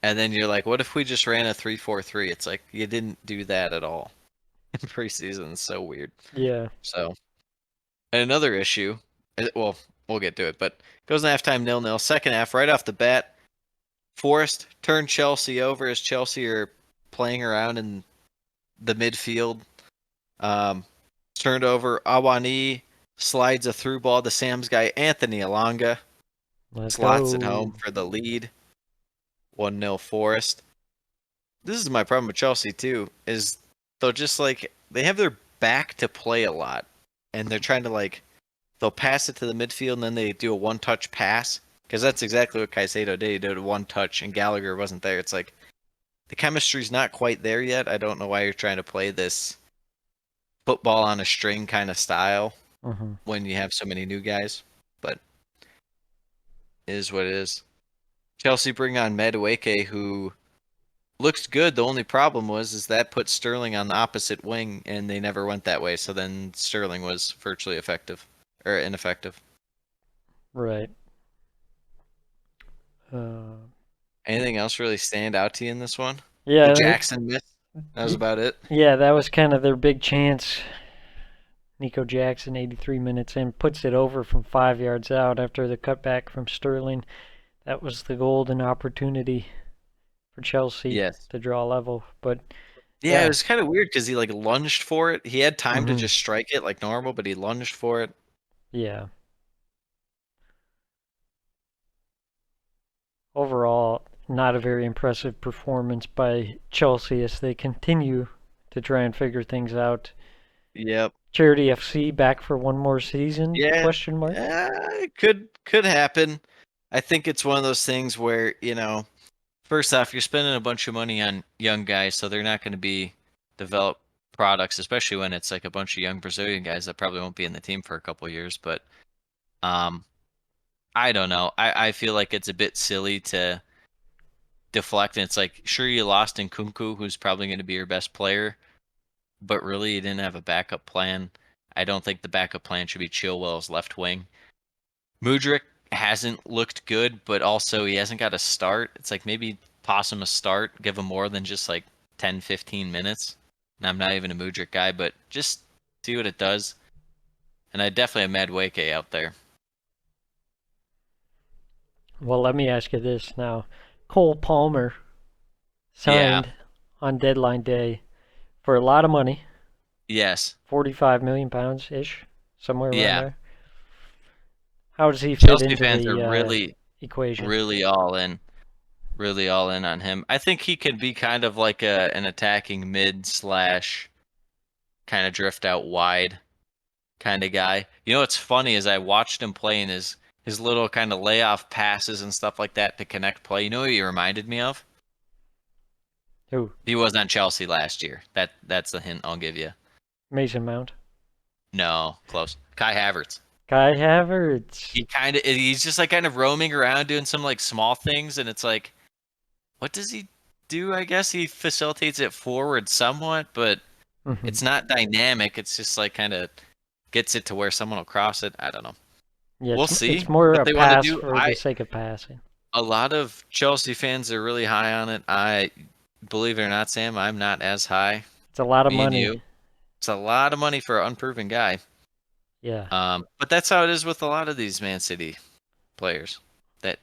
And then you're like, what if we just ran a 3-4-3? It's like you didn't do that at all in preseason. It's so weird. Yeah. So, and another issue, well, we'll get to it, but goes in halftime 0-0. Second half, right off the bat, Forrest turned Chelsea over as Chelsea are playing around in the midfield. Turned over. Awani slides a through ball to Sam's guy, Anthony Alonga. Slots it home for the lead. 1-0 Forest. This is my problem with Chelsea, too, is they'll just, like, they have their back to play a lot. And they're trying to, like, they'll pass it to the midfield and then they do a one-touch pass. Because that's exactly what Caicedo did. He did a one-touch and Gallagher wasn't there. It's like, the chemistry's not quite there yet. I don't know why you're trying to play this football on a string kind of style when you have so many new guys. But it is what it is. Chelsea bring on Madueke, who looks good. The only problem is that put Sterling on the opposite wing, and they never went that way. So then Sterling was virtually ineffective. Right. Anything else really stand out to you in this one? Yeah. The Jackson miss. That was about it. Yeah, that was kind of their big chance. Nico Jackson, 83 minutes in, puts it over from 5 yards out after the cutback from Sterling. That was the golden opportunity for Chelsea Yes. to draw level. But Yeah, it was kind of weird because he like lunged for it. He had time to Mhm. just strike it like normal, but he lunged for it. yeah. Overall, not a very impressive performance by Chelsea as they continue to try and figure things out. Yep. Charity FC back for one more season? Yeah. Question mark. It could happen. I think it's one of those things where, first off, you're spending a bunch of money on young guys, so they're not going to be developed products, especially when it's like a bunch of young Brazilian guys that probably won't be in the team for a couple of years. But I don't know. I feel like it's a bit silly to deflect. And it's like, sure, you lost in Kunku, who's probably going to be your best player, but really you didn't have a backup plan. I don't think the backup plan should be Chilwell's left wing. Mudryk hasn't looked good, but also he hasn't got a start. It's like maybe toss him a start, give him more than just like 10, 15 minutes. And I'm not even a Mudryk guy, but just see what it does. And I definitely have Madueke out there. Well, let me ask you this now. Cole Palmer signed on deadline day for a lot of money. Yes. 45 million pounds ish, somewhere around Yeah. there. How does he fit Chelsea into fans the are really, equation? really all in. Really all in on him. I think he could be kind of like an attacking mid slash kind of drift out wide kind of guy. You know what's funny is I watched him play in his little kind of layoff passes and stuff like that to connect play. You know who he reminded me of? Who? He was on Chelsea last year. That's the hint I'll give you. Mason Mount. No, close. Kai Havertz. Kai Havertz. He's just like kind of roaming around doing some like small things, and it's like, what does he do? I guess he facilitates it forward somewhat, but it's not dynamic. It's just like kind of gets it to where someone will cross it. I don't know. Yeah, We'll see it's more what a they want to pass do. for the sake of passing. A lot of Chelsea fans are really high on it. I believe it or not, Sam, I'm not as high. It's a lot of Me and money. you. It's a lot of money for an unproven guy. Yeah. But that's how it is with a lot of these Man City players. That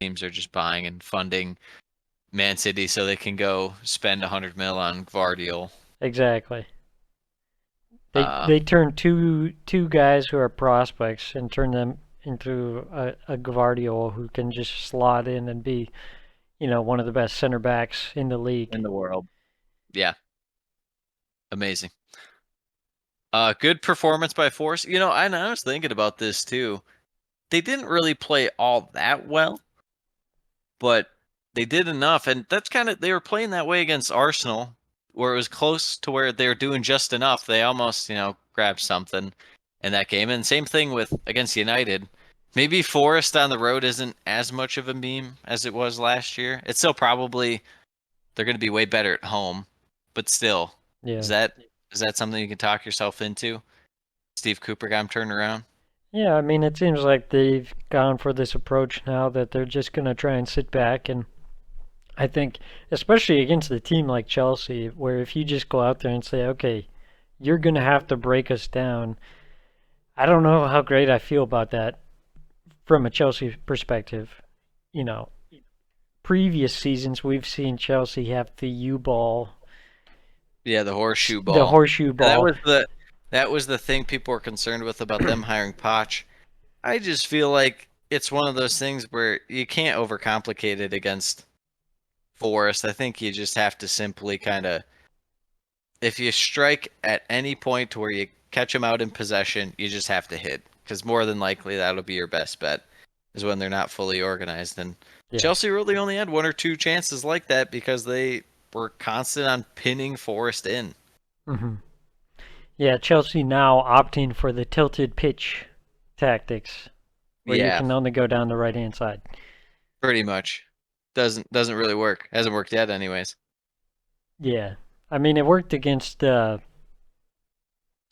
teams are just buying and funding Man City so they can go spend 100 mil on Gvardiol. Exactly. They turn two guys who are prospects and turn them into a Gvardiol who can just slot in and be, one of the best center backs in the league. In the world. Yeah. Amazing. Good performance by Force. And I was thinking about this too. They didn't really play all that well, but they did enough. And that's they were playing that way against Arsenal, where it was close to where they were doing just enough. They almost, grabbed something in that game. And same thing with against United. Maybe Forest on the road isn't as much of a meme as it was last year. It's still probably they're going to be way better at home, but still, Yeah. Is that something you can talk yourself into? Steve Cooper got him turned around. Yeah, I mean, it seems like they've gone for this approach now that they're just going to try and sit back. And I think, especially against a team like Chelsea, where if you just go out there and say, okay, you're going to have to break us down, I don't know how great I feel about that from a Chelsea perspective. Previous seasons we've seen Chelsea have the U-ball. Yeah, the horseshoe ball. The horseshoe ball. That was the thing people were concerned with about them hiring Poch. I just feel like it's one of those things where you can't overcomplicate it against Forest. I think you just have to simply if you strike at any point to where you catch them out in possession, you just have to hit. Because more than likely that'll be your best bet, is when they're not fully organized. And Chelsea really only had one or two chances like that because they were constant on pinning Forest in. Mm-hmm. Yeah, Chelsea now opting for the tilted pitch tactics, where you can only go down the right-hand side. Pretty much. Doesn't really work. Hasn't worked yet anyways. Yeah. I mean, it worked against who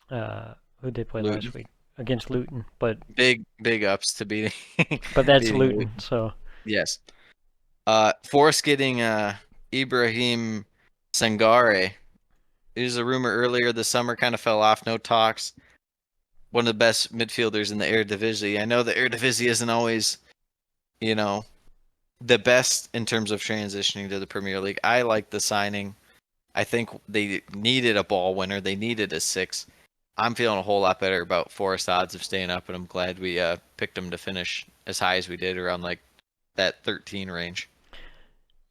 did they play Luton. last week? Against Luton, but big ups to beating. But that's Luton, so yes. Forest getting Ibrahim Sangare. It was a rumor earlier this summer, kind of fell off, no talks. one of the best midfielders in the Eredivisie. I know the Eredivisie isn't always, the best in terms of transitioning to the Premier League. I like the signing. I think they needed a ball winner. They needed a 6. I'm feeling a whole lot better about Forest odds of staying up, and I'm glad we picked them to finish as high as we did, around like that 13 range.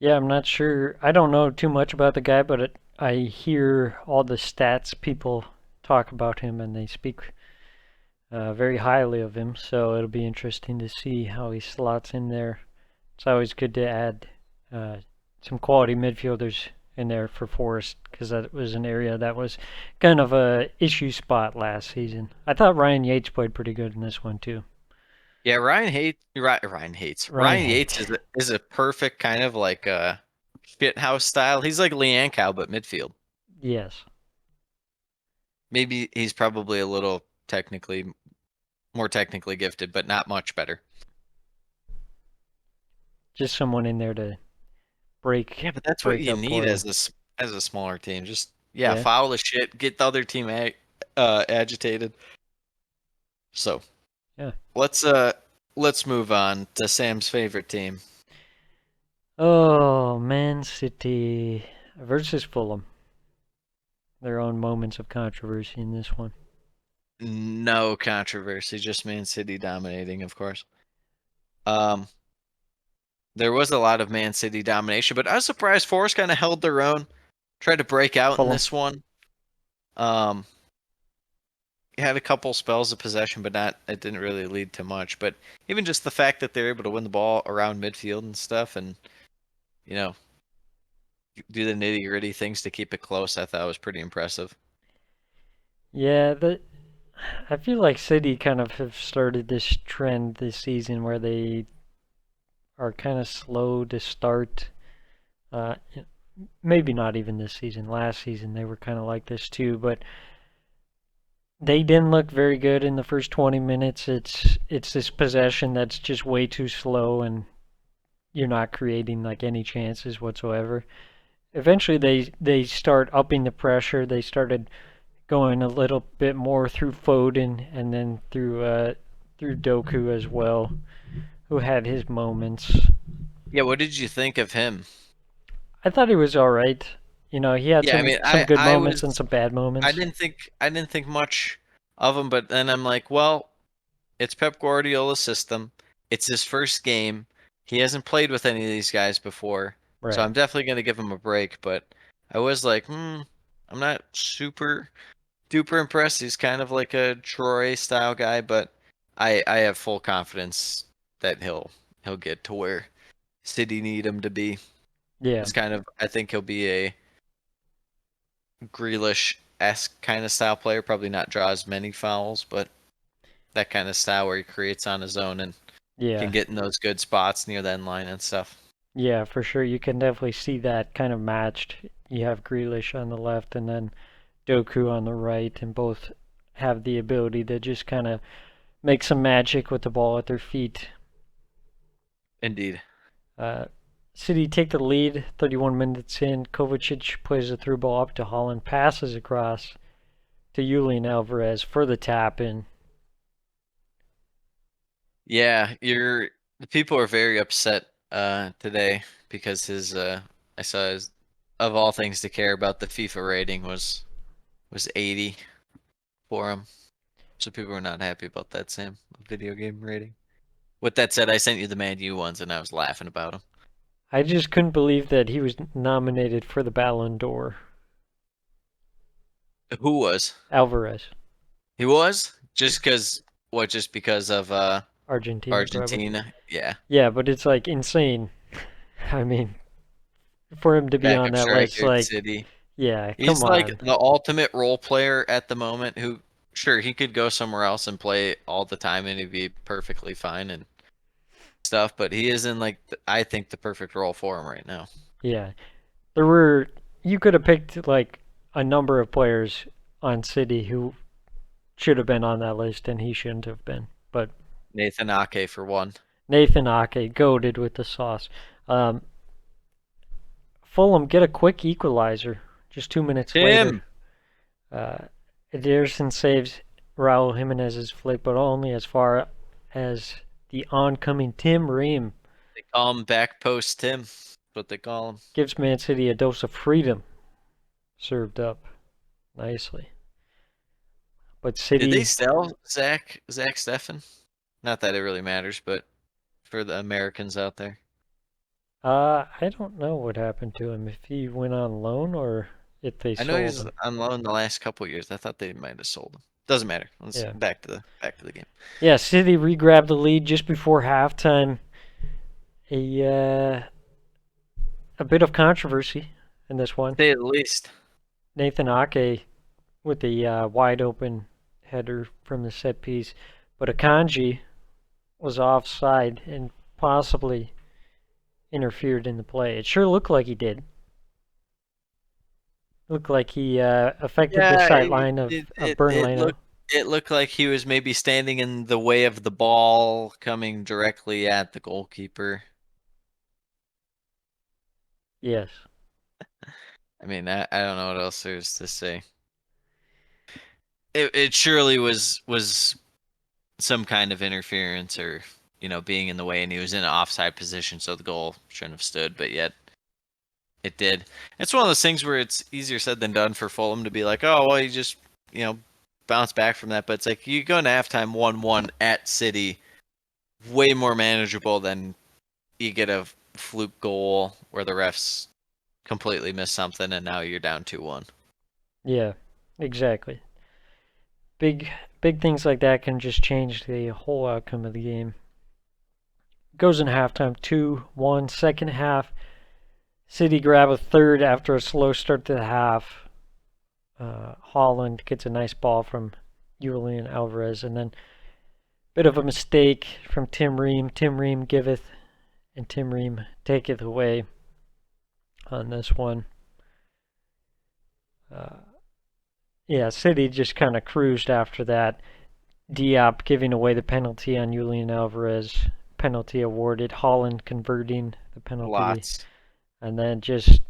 Yeah, I'm not sure. I don't know too much about the guy, but I hear all the stats people talk about him, and they speak very highly of him. So it'll be interesting to see how he slots in there. It's always good to add some quality midfielders in there for Forest, because that was an area that was kind of a issue spot last season. I thought Ryan Yates played pretty good in this one too. Yeah, Ryan Yates is a perfect kind of like shithouse style. He's like Liancow, but midfield. Yes. Maybe he's probably a little more technically gifted, but not much better. Just someone in there to break. Yeah, but that's what you need as a smaller team. Just foul the shit, get the other team agitated. So yeah, let's move on to Sam's favorite team. Oh, Man City versus Fulham. Their own moments of controversy in this one. No controversy, just Man City dominating, of course. There was a lot of Man City domination, but I was surprised Forest kind of held their own, tried to break out in this one. Had a couple spells of possession, but it didn't really lead to much. But even just the fact that they're able to win the ball around midfield and stuff, and do the nitty gritty things to keep it close, I thought was pretty impressive. Yeah, I feel like City kind of have started this trend this season where they are kind of slow to start. Maybe not even this season. Last season they were kind of like this too, but they didn't look very good in the first 20 minutes. It's this possession that's just way too slow, and you're not creating like any chances whatsoever. Eventually they start upping the pressure. They started going a little bit more through Foden, and then through Doku as well, who had his moments. Yeah, what did you think of him? I thought he was all right. He had some good moments and some bad moments. I didn't think much of him, but then I'm like, well, it's Pep Guardiola's system. It's his first game. He hasn't played with any of these guys before, right. So I'm definitely going to give him a break. But I was like, I'm not super duper impressed. He's kind of like a Troy style guy, but I have full confidence that he'll get to where City need him to be. Yeah, it's kind of, I think he'll be a Grealish-esque kind of style player. Probably not draw as many fouls, but that kind of style where he creates on his own and can get in those good spots near the end line and stuff. Yeah, for sure. You can definitely see that kind of matched. You have Grealish on the left and then Doku on the right, and both have the ability to just kind of make some magic with the ball at their feet. Indeed. City take the lead 31 minutes in. Kovacic plays the through ball up to Holland, passes across to Julian Alvarez for the tap in. Yeah, the people are very upset today because I saw his, of all things to care about, the FIFA rating was 80 for him. So people were not happy about that, Sam, video game rating. With that said, I sent you the Man U ones and I was laughing about them. I just couldn't believe that he was nominated for the Ballon d'Or. Who was? Alvarez. He was? Just because of Argentina. Argentina? Yeah. Yeah, but it's like insane. I mean, for him to be on that list, like, City. Yeah, he's like the ultimate role player at the moment. Who, sure, he could go somewhere else and play all the time and he'd be perfectly fine and stuff. But he is in I think the perfect role for him right now. Yeah, you could have picked like a number of players on City who should have been on that list and he shouldn't have been. But Nathan Ake for one. Nathan Ake, goated with the sauce. Fulham get a quick equalizer just 2 minutes later. Ederson saves Raul Jimenez's flick, but only as far as the oncoming Tim Ream They call him back post Tim. That's what they call him. gives Man City a dose of freedom. Served up nicely. But City... Did they sell Zach Steffen? Not that it really matters, but for the Americans out there. I don't know what happened to him. If he went on loan or if they I know sold he was him. on loan the last couple of years. I thought they might have sold him. Doesn't matter. Let's Yeah. back to the game. Yeah, City re-grabbed the lead just before halftime. A bit of controversy in this one. Say at least. Nathan Ake with the wide open header from the set piece, but Akanji was offside and possibly interfered in the play. It sure looked like he did. Looked like he affected the sight line of Burnley. It looked like he was maybe standing in the way of the ball coming directly at the goalkeeper. Yes. I mean, I don't know what else there's to say. It surely was some kind of interference or, being in the way, and he was in an offside position, so the goal shouldn't have stood, but yet it did. It's one of those things where it's easier said than done for Fulham to be like, oh, well, you just, bounce back from that. But it's like you go into halftime 1-1 at City, way more manageable than you get a fluke goal where the refs completely miss something and now you're down 2-1. Yeah, exactly. Big things like that can just change the whole outcome of the game. Goes in halftime 2-1. Second half, City grab a third after a slow start to the half. Holland gets a nice ball from Julian Alvarez, and then bit of a mistake from Tim Ream. Tim Ream giveth, and Tim Ream taketh away on this one. Yeah, City just kind of cruised after that. Diop giving away the penalty on Julian Alvarez. Penalty awarded. Holland converting the penalty. Lots. And then just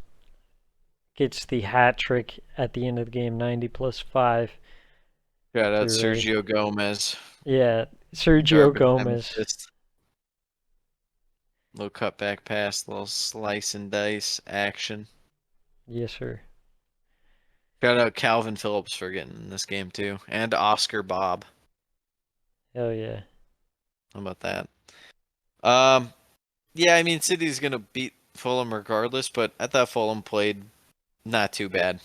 gets the hat trick at the end of the game, 90+5. Shout out Sergio Gomez. Yeah, Sergio Gomez. Little cutback pass, little slice and dice action. Yes, sir. Shout out Calvin Phillips for getting in this game too, and Oscar Bob. Hell yeah. How about that? Yeah, I mean City's gonna beat Fulham regardless, but I thought Fulham played not too bad,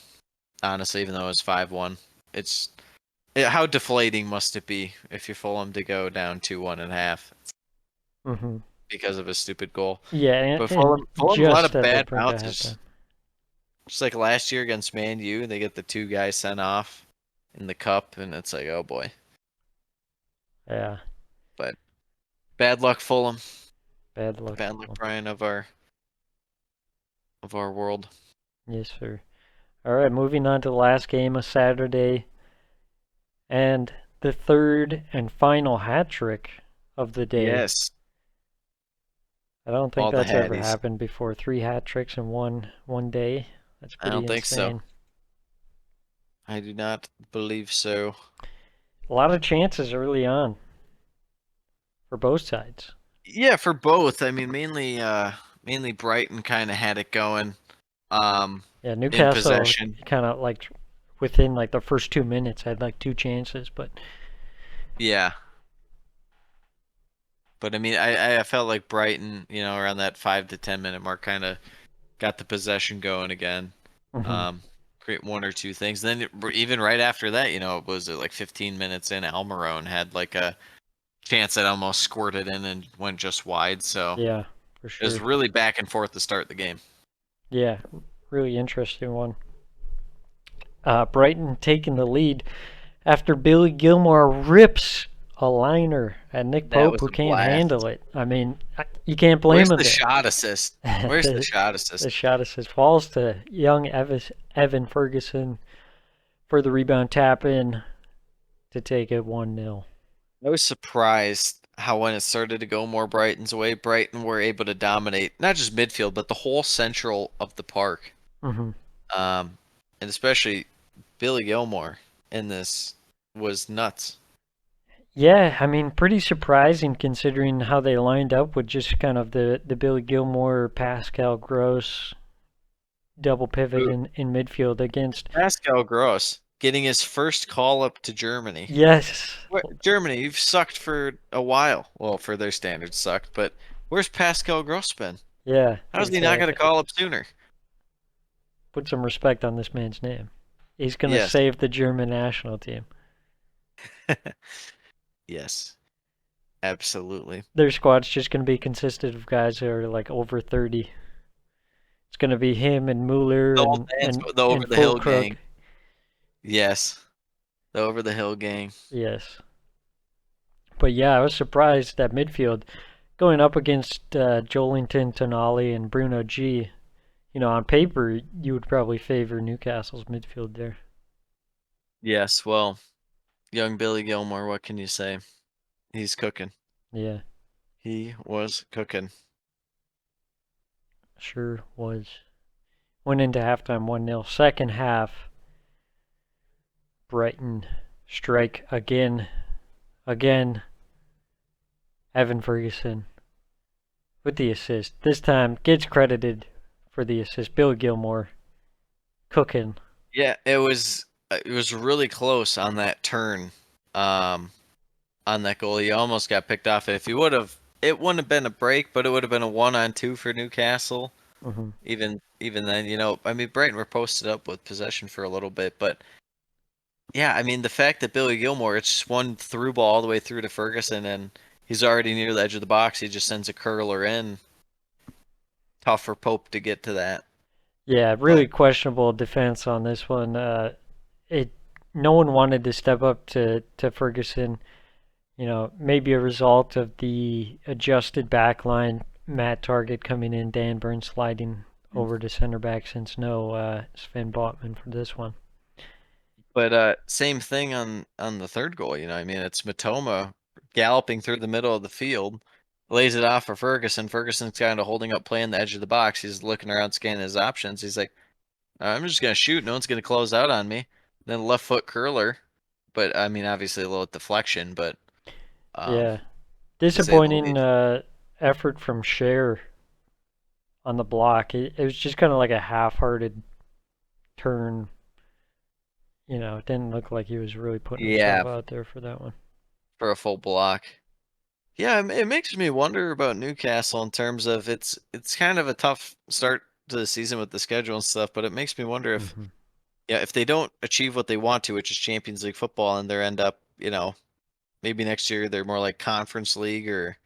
honestly, even though it was 5-1. How deflating must it be if you're Fulham to go down 2-1 at half because of a stupid goal? Yeah, but Fulham a lot of bad bounces. bounces. Just like last year against Man U, they get the 2 guys sent off in the cup, and it's like, oh boy. Yeah. But bad luck, Fulham. Bad luck, Brian of our world. Yes, sir. All right, moving on to the last game of Saturday, and the third and final hat trick of the day. Yes. I don't think All that's the ever Hatties. happened before. 3 hat tricks in one day. That's pretty I don't think so. insane. I do not believe so. A lot of chances early on for both sides. Yeah, for both. I mean, mainly Brighton kind of had it going. Yeah, in Newcastle possession. kind of like within like the first 2 minutes had like 2 chances, but Yeah. But I mean, I felt like Brighton, around that 5 to 10 minute mark, kind of got the possession going again. Create 1 or 2 things. Then even right after that, it was like 15 minutes in, Almiron had like a chance that almost squirted in and went just wide. So yeah, for it sure. was really back and forth to start the game. Yeah, really interesting one. Brighton taking the lead after Billy Gilmore rips a liner at Nick That Pope, was who a can't blast. handle it. I mean, you can't blame Where's him the there. shot assist? Where's the shot assist? The shot assist falls to young Evan Ferguson for the rebound tap in to take it 1-0. I was surprised how when it started to go more Brighton's way, Brighton were able to dominate not just midfield, but the whole central of the park. Mm-hmm. And especially Billy Gilmore in this was nuts. Yeah, I mean, pretty surprising considering how they lined up with just kind of the Billy Gilmore, Pascal Gross double pivot in midfield against. Pascal Gross getting his first call up to Germany. Yes. Germany, you've sucked for a while. Well, for their standards, sucked. But where's Pascal Gross been? Yeah. How's he not going to call up sooner? Put some respect on this man's name. He's going to Yes. save the German national team. Yes, absolutely. Their squad's just going to be consisted of guys who are like over 30. It's going to be him and Mueller and the over the hill Fulkrug. gang. Yes, the over the hill gang. Yes. But yeah, I was surprised that midfield going up against Joelinton, Tonali, and Bruno G. You know, on paper, you would probably favor Newcastle's midfield there. Yes, well, young Billy Gilmore, what can you say? He's cooking. Yeah, He was cooking. sure was. Went into halftime 1-0. Second half, Brighton strike again. Evan Ferguson with the assist. This time gets credited for the assist. Bill Gilmore cooking. Yeah, it was really close on that turn. On that goal, he almost got picked off. If he would have, it wouldn't have been a break, but it would have been a 1-on-2 for Newcastle. Mm-hmm. Even then, you know, I mean, Brighton were posted up with possession for a little bit, but yeah, I mean, the fact that Billy Gilmore, it's just one through ball all the way through to Ferguson, and he's already near the edge of the box. He just sends a curler in. Tough for Pope to get to that. Yeah, really questionable defense on this one. No one wanted to step up to Ferguson. You know, maybe a result of the adjusted back line, Matt Target coming in, Dan Burns sliding over to center back since no Sven Botman for this one. But same thing on the third goal, you know. I mean, it's Matoma galloping through the middle of the field, lays it off for Ferguson. Ferguson's kind of holding up play on the edge of the box. He's looking around, scanning his options. He's like, I'm just going to shoot. No one's going to close out on me. Then left foot curler. But, I mean, obviously a little deflection, but... yeah. Disappointing effort from Cher on the block. It was just kind of like a half-hearted turn. You know, it didn't look like he was really putting himself out there for that one. For a full block. Yeah, it makes me wonder about Newcastle in terms of it's kind of a tough start to the season with the schedule and stuff, but it makes me wonder if if they don't achieve what they want to, which is Champions League football, and they end up, you know, maybe next year they're more like Conference League or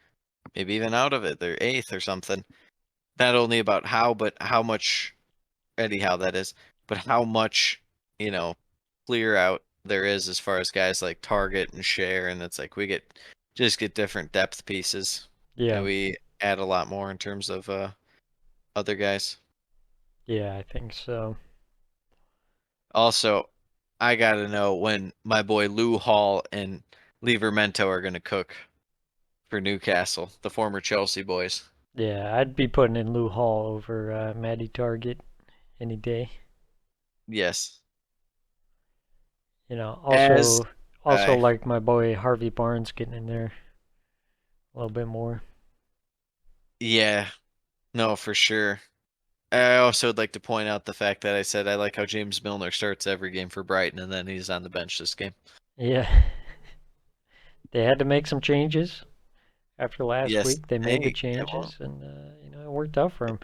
maybe even out of it, they're 8th or something. Not only about how, but how much Eddie Howe that is, but how much, you know, clear out there is as far as guys like Target and Share, and it's like we get different depth pieces. Yeah. And we add a lot more in terms of other guys. Yeah, I think so. Also, I gotta know when my boy Lou Hall and Livramento are gonna cook for Newcastle, the former Chelsea boys. Yeah, I'd be putting in Lou Hall over Matty Target any day. Yes. You know, also like my boy Harvey Barnes getting in there a little bit more. Yeah, no, for sure. I also would like to point out the fact that I said I like how James Milner starts every game for Brighton, and then he's on the bench this game. Yeah. They had to make some changes after last week. They made the changes, and you know, it worked out for him.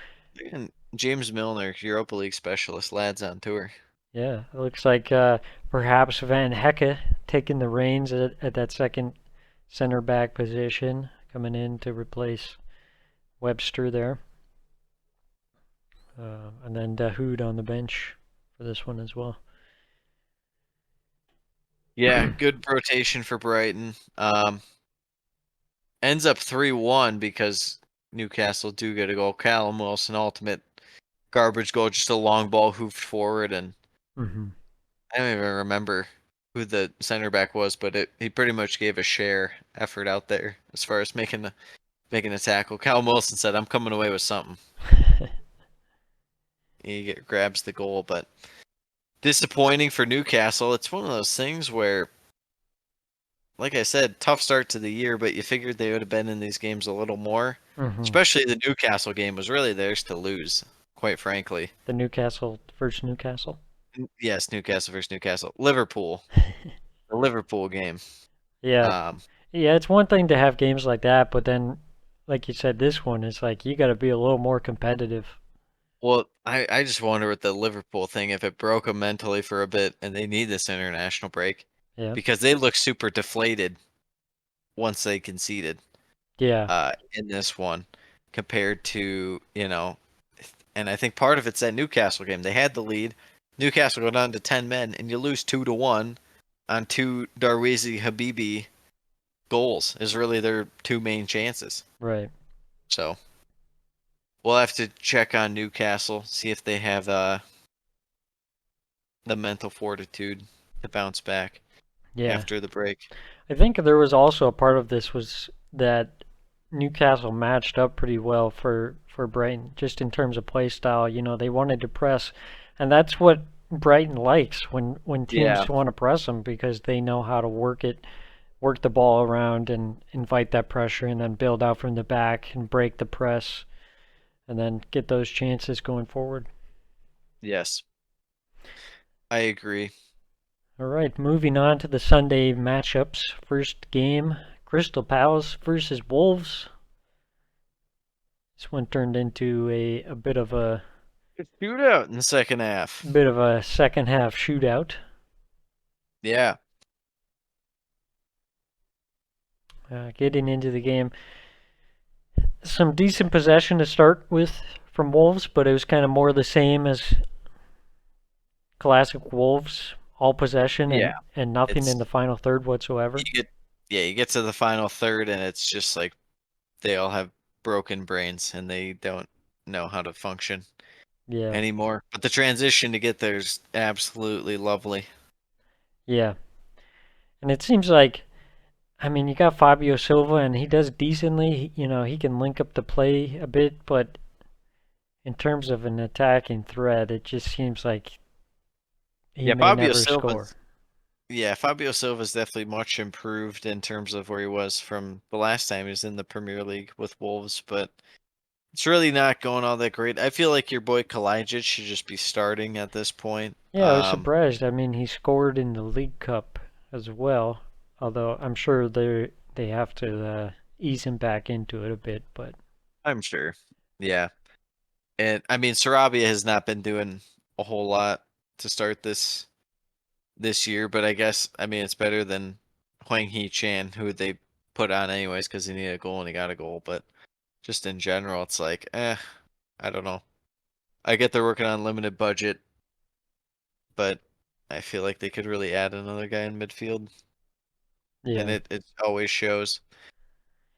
And James Milner, Europa League specialist, lads on tour. Yeah, it looks like perhaps Van Hecke taking the reins at that second center back position, coming in to replace Webster there. And then Dahoud on the bench for this one as well. Yeah, good rotation for Brighton. Ends up 3-1 because Newcastle do get a goal. Callum Wilson, ultimate garbage goal, just a long ball hoofed forward, and I don't even remember who the center back was, but he pretty much gave a Share effort out there as far as making a tackle. Callum Wilson said, "I'm coming away with something." He grabs the goal, but disappointing for Newcastle. It's one of those things where like I said, tough start to the year, but you figured they would have been in these games a little more. Mm-hmm. Especially the Newcastle game was really theirs to lose, quite frankly. The Newcastle versus Newcastle. Yes, Newcastle versus Newcastle. Liverpool. The Liverpool game. Yeah. Yeah, it's one thing to have games like that, but then, like you said, this one is like you got to be a little more competitive. Well, I just wonder with the Liverpool thing if it broke them mentally for a bit and they need this international break Yeah. because they look super deflated once they conceded Yeah. in this one compared to, and I think part of it's that Newcastle game. They had the lead. Newcastle go down to 10 men and you lose 2-1 on 2 Darwizi Habibi goals is really their 2 main chances. Right. So we'll have to check on Newcastle, see if they have the mental fortitude to bounce back after the break. I think there was also a part of this was that Newcastle matched up pretty well for Brighton, just in terms of play style. They wanted to press, and that's what Brighton likes when teams want to press them because they know how to work the ball around and invite that pressure and then build out from the back and break the press and then get those chances going forward. Yes. I agree. All right, moving on to the Sunday matchups. First game, Crystal Palace versus Wolves. This one turned into a bit of a shootout in the second half. Bit of a second half shootout. Yeah. Getting into the game, some decent possession to start with from Wolves, but it was kind of more the same as classic Wolves, all possession and nothing in the final third whatsoever. You get to the final third and it's just like they all have broken brains and they don't know how to function anymore. But the transition to get there is absolutely lovely. Yeah. And it seems like, you got Fabio Silva and he does decently. He can link up the play a bit, but in terms of an attacking threat, it just seems like he may never score. Yeah, Fabio Silva's definitely much improved in terms of where he was from the last time he was in the Premier League with Wolves, but it's really not going all that great. I feel like your boy Kalajic should just be starting at this point. Yeah, I was surprised. He scored in the League Cup as well, although I'm sure they have to ease him back into it a bit, but I'm sure. Yeah. And Sarabia has not been doing a whole lot to start this year, but I guess it's better than Hwang Hee-chan, who they put on anyways because he needed a goal and he got a goal. But just in general, it's like, I don't know. I get they're working on limited budget, but I feel like they could really add another guy in midfield. Yeah. And it always shows.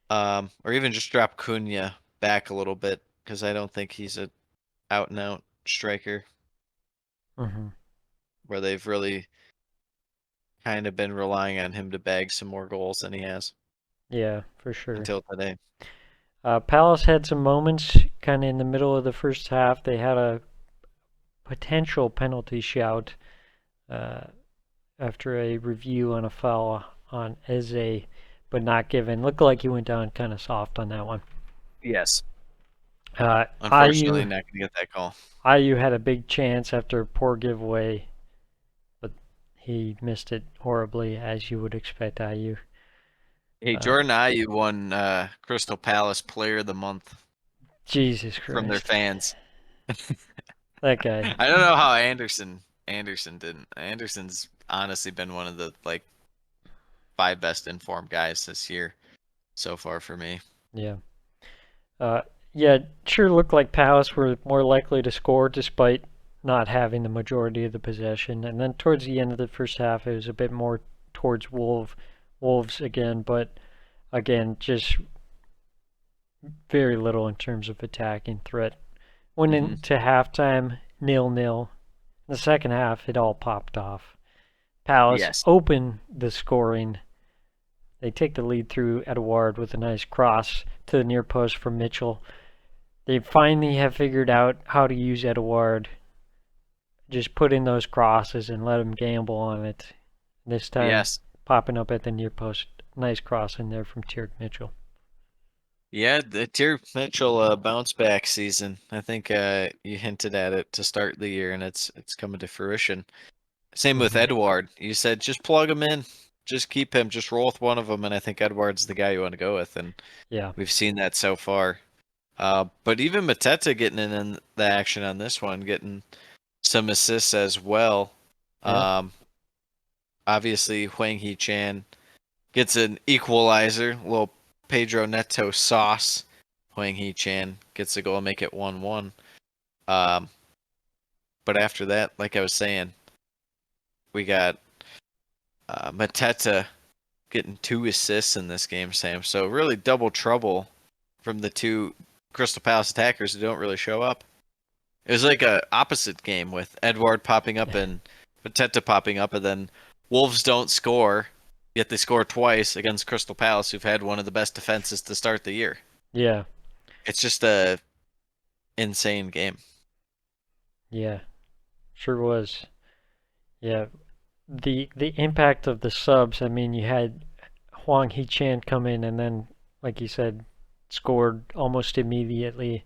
Or even just drop Cunha back a little bit because I don't think he's a out and out striker. Mm-hmm. Where they've really kind of been relying on him to bag some more goals than he has. Yeah, for sure. Until today. Palace had some moments kind of in the middle of the first half. They had a potential penalty shout after a review on a foul on Eze, but not given. Looked like he went down kind of soft on that one. Yes. Unfortunately, not going to get that call. Ayew had a big chance after a poor giveaway, but he missed it horribly, as you would expect Ayew. Hey, Jordan Ayew won Crystal Palace Player of the Month. Jesus Christ. From their fans. That guy. I don't know how Anderson didn't. Anderson's honestly been one of the 5 best informed guys this year so far for me. Yeah. Yeah, it sure looked like Palace were more likely to score despite not having the majority of the possession. And then towards the end of the first half, it was a bit more towards Wolves again, but again, just very little in terms of attacking threat. Went into halftime 0-0. In the second half, it all popped off. Palace opened the scoring. They take the lead through Edouard with a nice cross to the near post from Mitchell. They finally have figured out how to use Edouard. Just put in those crosses and let him gamble on it. This time, popping up at the near post. Nice cross in there from Tyrek Mitchell. Yeah, the Tyrek Mitchell bounce back season. I think you hinted at it to start the year, and it's coming to fruition. Same with Edouard. You said just plug him in, just keep him, just roll with one of them, and I think Edouard's the guy you want to go with, and Yeah. we've seen that so far. But even Mateta getting in the action on this one, getting some assists as well. Yeah. Obviously, Huang Hee-chan gets an equalizer, little Pedro Neto sauce. Huang Hee-chan gets a goal, make it 1-1. But after that, like I was saying, we got Mateta getting 2 assists in this game, Sam. So really double trouble from the 2 Crystal Palace attackers who don't really show up. It was like a opposite game with Edouard popping up and Mateta popping up, and then Wolves don't score, yet they score twice against Crystal Palace, who've had one of the best defenses to start the year. Yeah. It's just a insane game. Yeah. Sure was. Yeah. The impact of the subs, I mean, you had Huang Hee-chan come in and then, like you said, scored almost immediately.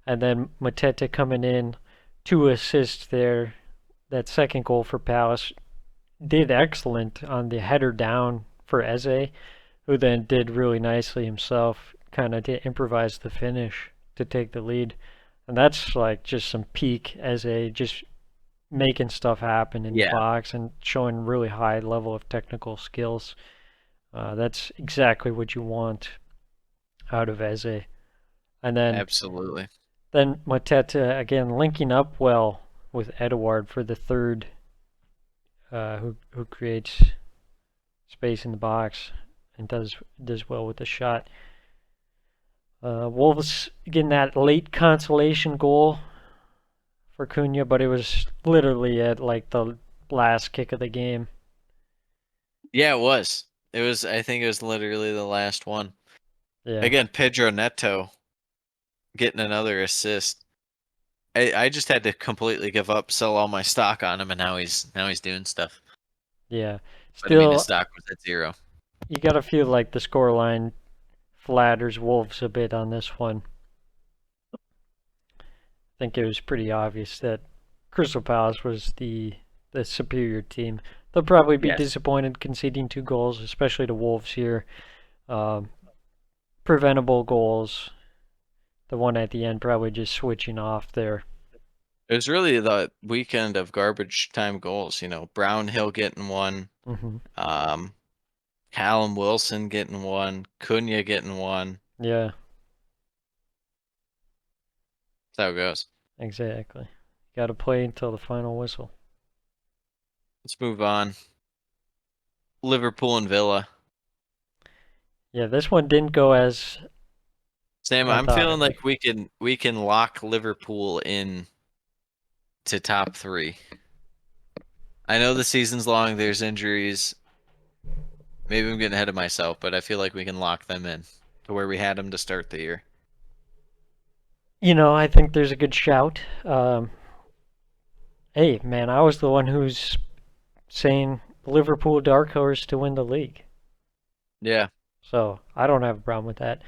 And then Mateta coming in, 2 assists there. That second goal for Palace did excellent on the header down for Eze, who then did really nicely himself, kind of to improvise the finish to take the lead. And that's like just some peak Eze, just making stuff happen in the box and showing really high level of technical skills. That's exactly what you want out of Eze. And then Absolutely. Then Mateta again linking up well with Edouard for the third, who creates space in the box and does well with the shot. Wolves getting that late consolation goal for Cunha, but it was literally at like the last kick of the game. Yeah, it was. I think it was literally the last one. Yeah. Again, Pedro Neto getting another assist. I just had to completely give up, sell all my stock on him, and now he's doing stuff. Yeah. But I mean, Still, his stock was at 0. you gotta feel like the scoreline flatters Wolves a bit on this one. I think it was pretty obvious that Crystal Palace was the superior team. They'll probably be disappointed conceding 2 goals, especially to Wolves here. Preventable goals. The one at the end probably just switching off there. It was really the weekend of garbage time goals. You know, Brownhill getting one, Callum Wilson getting one, Cunha getting one. Yeah. That's how it goes. Exactly. Got to play until the final whistle. Let's move on. Liverpool and Villa. Yeah, this one didn't go as Sam, I'm feeling like we can lock Liverpool in to top 3. I know the season's long, there's injuries. Maybe I'm getting ahead of myself, but I feel like we can lock them in to where we had them to start the year. You know, I think there's a good shout. Hey, man, I was the one who's saying Liverpool dark horse to win the league. Yeah. So I don't have a problem with that.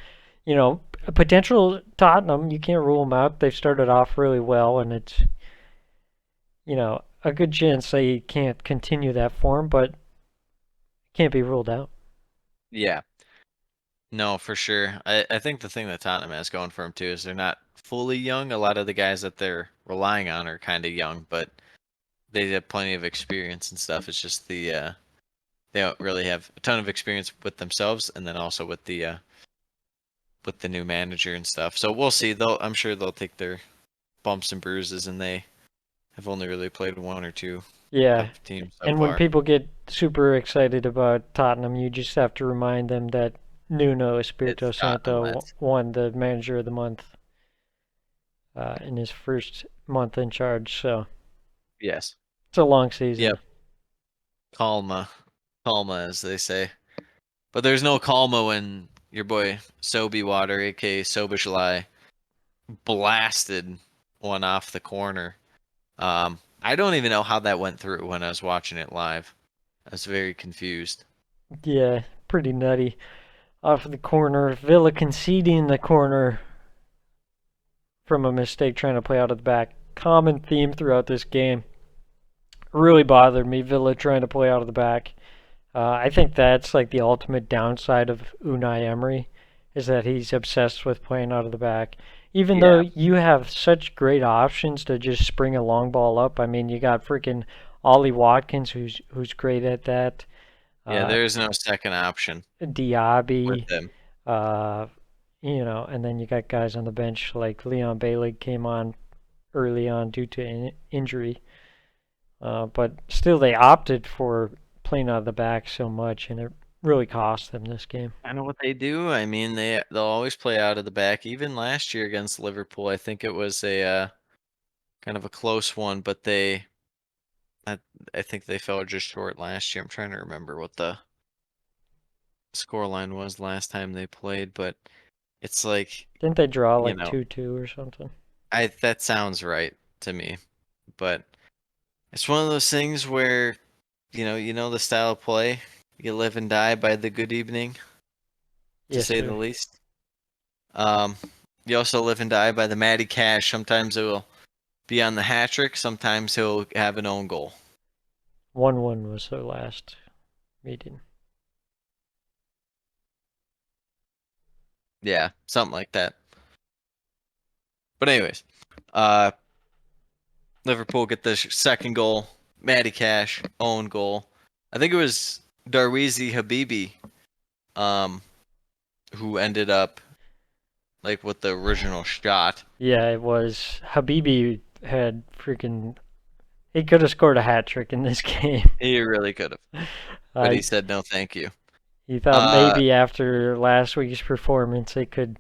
You know, a potential Tottenham, you can't rule them out. They've started off really well, and it's, you know, a good chance they can't continue that form, but can't be ruled out. Yeah. No, for sure. I think the thing that Tottenham has going for them too is they're not fully young. A lot of the guys that they're relying on are kind of young, but they have plenty of experience and stuff. It's just they don't really have a ton of experience with themselves, and then also with the new manager and stuff. So we'll see. I'm sure they'll take their bumps and bruises, and they have only really played 1 or 2 teams so and far. When people get super excited about Tottenham, you just have to remind them that Nuno Espirito Santo won the Manager of the Month in his first month in charge. So yes, it's a long season. Yep. Calma, as they say. But there's no calma when your boy Sobe Water, aka Sobishlai, blasted one off the corner. I don't even know how that went through when I was watching it live. I was very confused. Yeah, pretty nutty. Off of the corner, Villa conceding the corner from a mistake trying to play out of the back. Common theme throughout this game. Really bothered me, Villa trying to play out of the back. I think that's like the ultimate downside of Unai Emery, is that he's obsessed with playing out of the back. Even though you have such great options to just spring a long ball up. I mean, you got freaking Ollie Watkins, who's great at that. Yeah, there's no second option with Diaby, him. uh, and then you got guys on the bench like Leon Bailey came on early on due to injury. But still, they opted for playing out of the back so much, and it really cost them this game. I know what they do. I mean, they'll always play out of the back. Even last year against Liverpool, I think it was a kind of a close one, but I, I think they fell just short last year. I'm trying to remember what the scoreline was last time they played, but it's like, Didn't they draw you like know, 2-2 or something? that sounds right to me, but it's one of those things where, the style of play. You live and die by the good evening, to Yes, say the sir. least. Um, you also live and die by the Matty Cash. Sometimes it will be on the hat trick. Sometimes he'll have an own goal. 1-1 was their last meeting. Yeah, something like that. But anyways, uh, Liverpool get the second goal. Matty Cash own goal. I think it was Darweezy Habibi, who ended up like with the original shot. Yeah, it was. Habibi had freaking. He could have scored a hat trick in this game. He really could have, but he said no, thank you. He thought maybe after last week's performance it could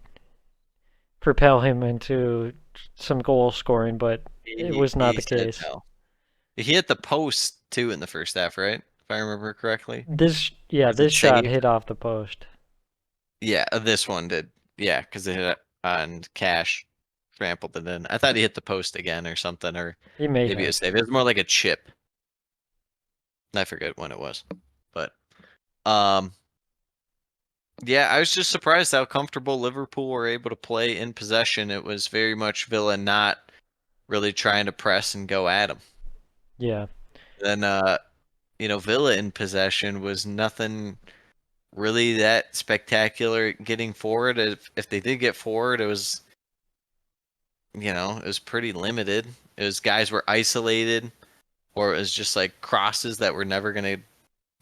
propel him into some goal scoring, but it was not the said case. no. He hit the post too in the first half, right? If I remember correctly. This Was it shot saved? hit off the post. Yeah, this one did. Yeah, because it hit it on Cash, trampled it in. I thought he hit the post again or something, or He may maybe it have. was saved. It was more like a chip. I forget when it was, but yeah, I was just surprised how comfortable Liverpool were able to play in possession. It was very much Villa not really trying to press and go at them. Yeah. Then Villa in possession was nothing really that spectacular getting forward. If they did get forward, it was pretty limited. It was guys were isolated, or it was just like crosses that were never going to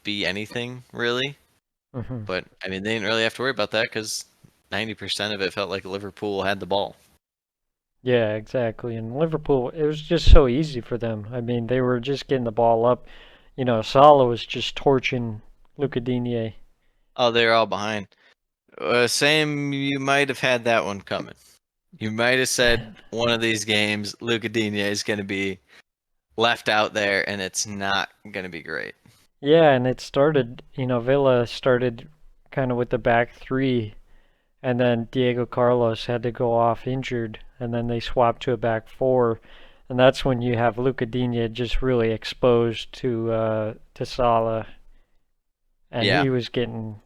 be anything really. Mm-hmm. But I mean, they didn't really have to worry about that because 90% of it felt like Liverpool had the ball. Yeah, exactly. And Liverpool, it was just so easy for them. I mean, they were just getting the ball up. Salah was just torching Luca Digne. Oh, they're all behind. Sam, you might have had that one coming. You might have said one of these games, Luca Digne is going to be left out there, and it's not going to be great. Yeah, and it started, Villa started kind of with the back three, and then Diego Carlos had to go off injured, and then they swapped to a back four, and that's when you have Luca Digne just really exposed to Salah, and Yeah. he was getting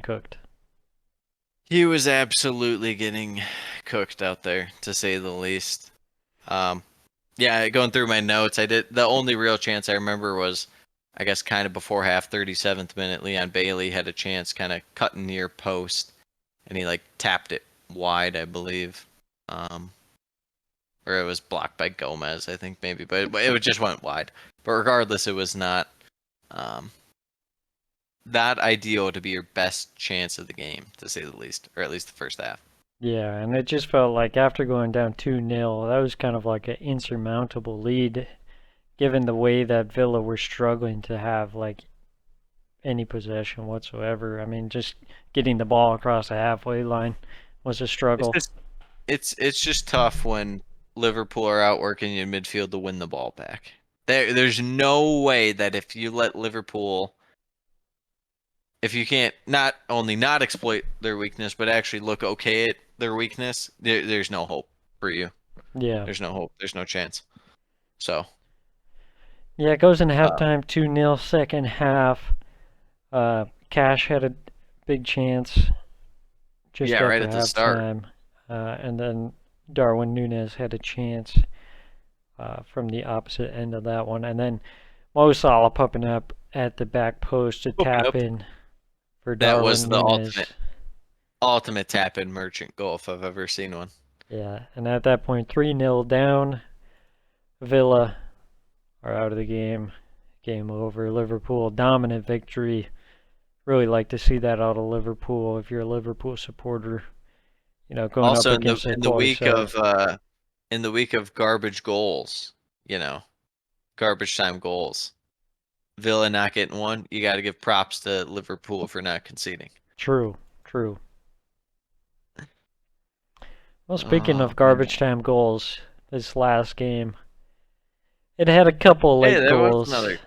cooked. He was absolutely getting cooked out there, to say the least. Yeah, going through my notes, the only real chance I remember was, I guess, kind of before half, 37th minute. Leon Bailey had a chance, kind of cutting near post, and he like tapped it wide, I believe, or it was blocked by Gomez, I think maybe, but it just went wide. But regardless, it was not that ideal to be your best chance of the game, to say the least, or at least the first half. Yeah, and it just felt like after going down 2-0, that was kind of like an insurmountable lead, given the way that Villa were struggling to have like any possession whatsoever. I mean, just getting the ball across the halfway line was a struggle. It's just tough when Liverpool are outworking you in midfield to win the ball back. There's no way that if you let Liverpool, if you can't not only not exploit their weakness, but actually look okay at their weakness, there's no hope for you. Yeah. There's no hope. There's no chance. So. Yeah, it goes into halftime 2-0, second half. Cash had a big chance just Yeah, after right at the start. halftime, and then Darwin Núñez had a chance from the opposite end of that one, and then Mo Salah popping up at the back post to tap in for That Darwin was the Núñez. ultimate tap-in merchant goal if I've ever seen one. Yeah, and at that point, 3-0 down. Villa are out of the game. Game over. Liverpool, dominant victory. Really like to see that out of Liverpool if you're a Liverpool supporter. You know, going Also, up against in a the week close, of in the week of garbage goals, garbage time goals. Villa not getting one. You got to give props to Liverpool for not conceding. True. Well, speaking Oh, of garbage time goals, this last game, it had a couple hey, late there was goals. another.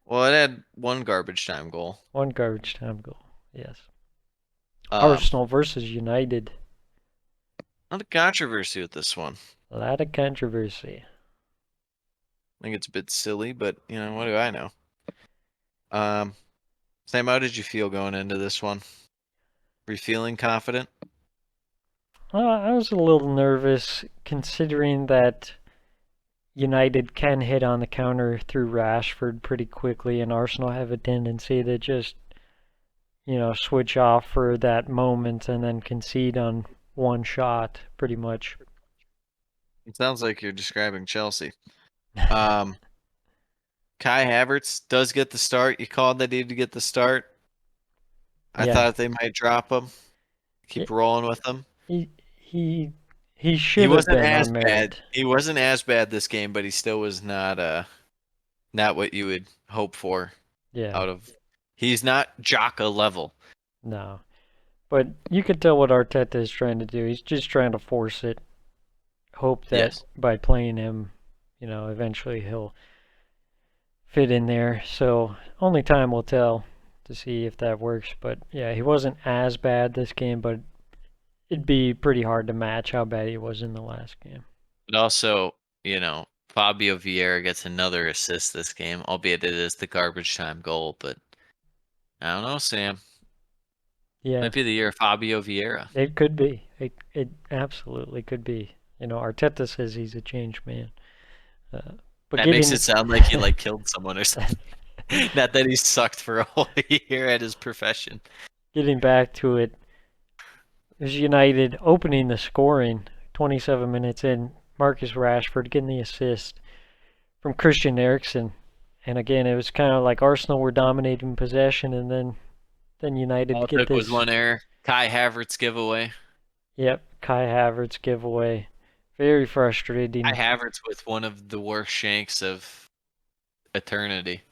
Well, it had one garbage time goal. One garbage time goal, yes. Um, Arsenal versus United. Not a controversy with this one. A lot of controversy. I think it's a bit silly, but what do I know? Sam, how did you feel going into this one? Were you feeling confident? I was a little nervous considering that United can hit on the counter through Rashford pretty quickly, and Arsenal have a tendency to just, switch off for that moment and then concede on one shot, pretty much. It sounds like you're describing Chelsea. Kai Havertz does get the start. You called that he to get the start. I Yeah. thought they might drop him. Keep rolling with him. He should He have wasn't been as on bad. merit. He wasn't as bad this game, but he still was not what you would hope for Yeah, out of. He's not Xhaka level. no. But you could tell what Arteta is trying to do. He's just trying to force it. Hope that Yes. by playing him, eventually he'll fit in there. So only time will tell to see if that works. But yeah, he wasn't as bad this game, but it'd be pretty hard to match how bad he was in the last game. But also, Fabio Vieira gets another assist this game, albeit it is the garbage time goal. But I don't know, Sam. Yeah, Might be the year of Fabio Vieira. it could be. It absolutely could be. Arteta says he's a changed man. But That makes it sound like he killed someone or something. Not that he sucked for a whole year at his profession. Getting back to it, it was United opening the scoring 27 minutes in. Marcus Rashford getting the assist from Christian Eriksen. And again, it was kind of like Arsenal were dominating possession, and then United All get took this. was one error. Kai Havertz giveaway. Yep, Kai Havertz giveaway. Very frustrating. Kai Havertz with one of the worst shanks of eternity,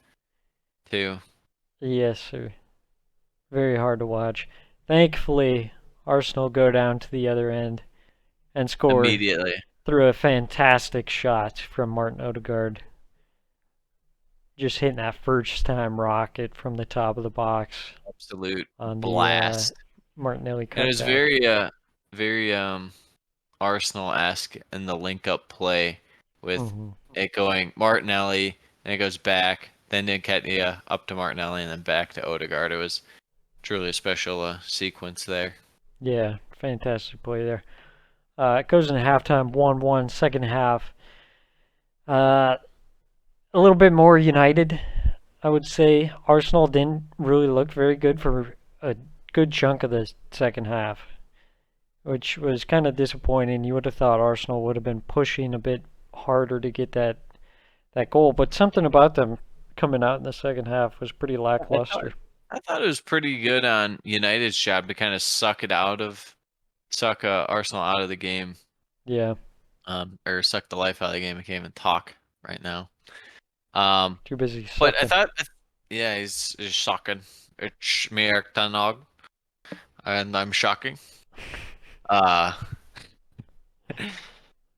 too. Yes, sir. Very hard to watch. Thankfully, Arsenal go down to the other end and score Immediately. through a fantastic shot from Martin Odegaard. Just hitting that first time rocket from the top of the box Absolute on blast. the Martinelli cutback. And it was very Arsenal-esque in the link-up play with it going Martinelli, and it goes back, then Nketiah up to Martinelli, and then back to Odegaard. It was truly a special sequence there. Yeah, fantastic play there. It goes into halftime 1-1, second half. A little bit more United, I would say. Arsenal didn't really look very good for a good chunk of the second half, which was kind of disappointing. You would have thought Arsenal would have been pushing a bit harder to get that goal, but something about them coming out in the second half was pretty lackluster. I thought it was pretty good on United's job to kind of suck Arsenal out of the game. Yeah. Or suck the life out of the game. I can't even talk right now. Too busy sucking. But I thought, yeah, he's shocking. It's Mertanog, and I'm shocking.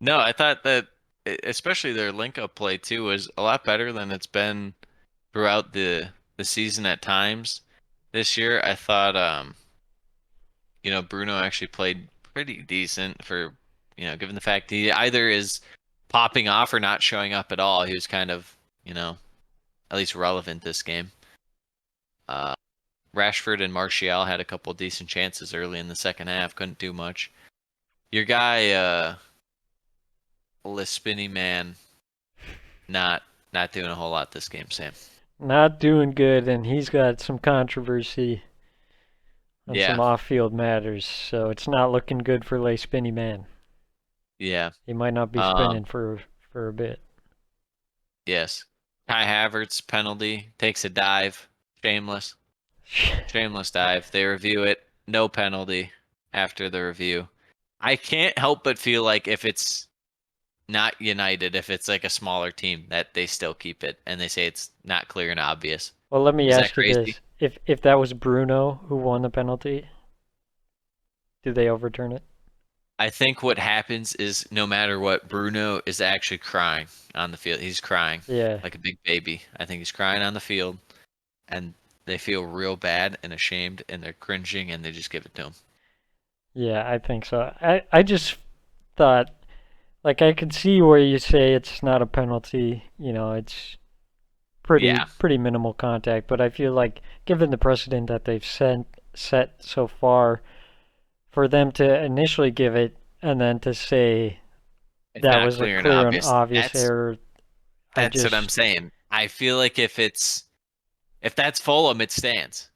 No, I thought that especially their link-up play too was a lot better than it's been throughout the season at times. This year, I thought, Bruno actually played pretty decent for, given the fact he either is popping off or not showing up at all. He was kind of, at least relevant this game. Rashford and Martial had a couple decent chances early in the second half. Couldn't do much. Your guy, Lispini man, not doing a whole lot this game, Sam. Not doing good, and he's got some controversy on some Yeah, off-field matters, so it's not looking good for Le Spinny Man. yeah. He might not be spinning for a bit. Yes. Kai Havertz penalty takes a dive. Shameless. Shameless dive. They review it. No penalty after the review. I can't help but feel like if it's not United, if it's like a smaller team, that they still keep it and they say it's not clear and obvious. Well, let me Is that ask you crazy? this: if that was Bruno who won the penalty, do they overturn it? I think what happens is no matter what, Bruno is actually crying on the field. He's crying Yeah. like a big baby. I think he's crying on the field, and they feel real bad and ashamed, and they're cringing, and they just give it to him. Yeah, I think so. I just thought, like, I could see where you say it's not a penalty. You know, it's Yeah. pretty minimal contact. But I feel like, given the precedent that they've set so far, for them to initially give it and then to say It's that not was a clear and clear and obvious. obvious error, That's what I'm saying. I feel like if that's Fulham, it stands.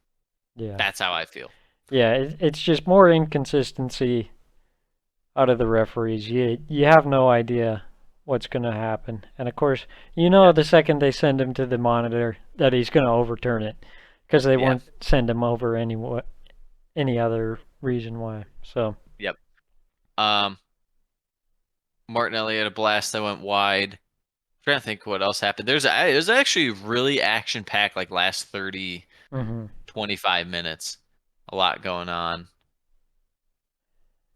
Yeah. That's how I feel. Yeah, it's just more inconsistency out of the referees. You have no idea what's going to happen. And of course, the second they send him to the monitor that he's going to overturn it because they won't send him over any other reason why. So, Yep. Martinelli had a blast that went wide. I'm trying to think what else happened. It was actually really action packed, like last 30, 25 minutes. A lot going on.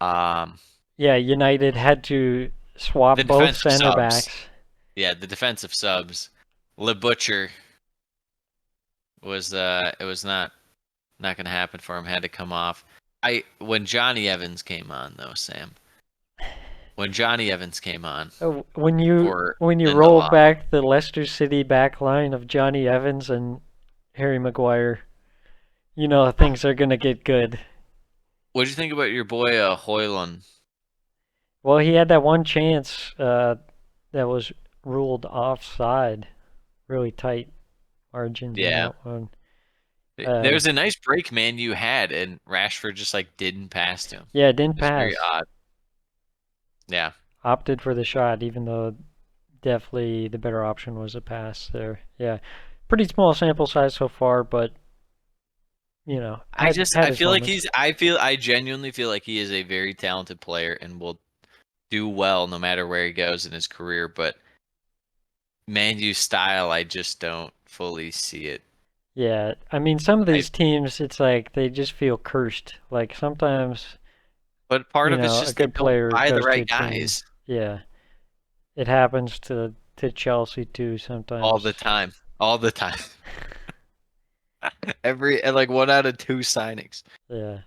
yeah, United had to swap The both defensive center subs. backs. Yeah, the defensive subs. Le Butcher was it was not going to happen for him. Had to come off. When Johnny Evans came on though, Sam. When Johnny Evans came on. When you roll back the Leicester City back line of Johnny Evans and Harry Maguire, things are gonna get good. What did you think about your boy Højlund? Well, he had that one chance that was ruled offside. Really tight margins in that one. There's a nice break Man U had, and Rashford just like didn't pass to him. Yeah, it didn't It's pass. very odd. Yeah. Opted for the shot, even though definitely the better option was a pass there. Yeah, pretty small sample size so far, but I genuinely feel like he is a very talented player and will do well no matter where he goes in his career. But Man U style, I just don't fully see it. Yeah, I mean, some of these teams, it's like they just feel cursed. Like sometimes. But part of it's just a good player buy the goes right to a team. guys. Yeah, it happens to Chelsea too sometimes. All the time. Like 1 out of 2 signings. Yeah.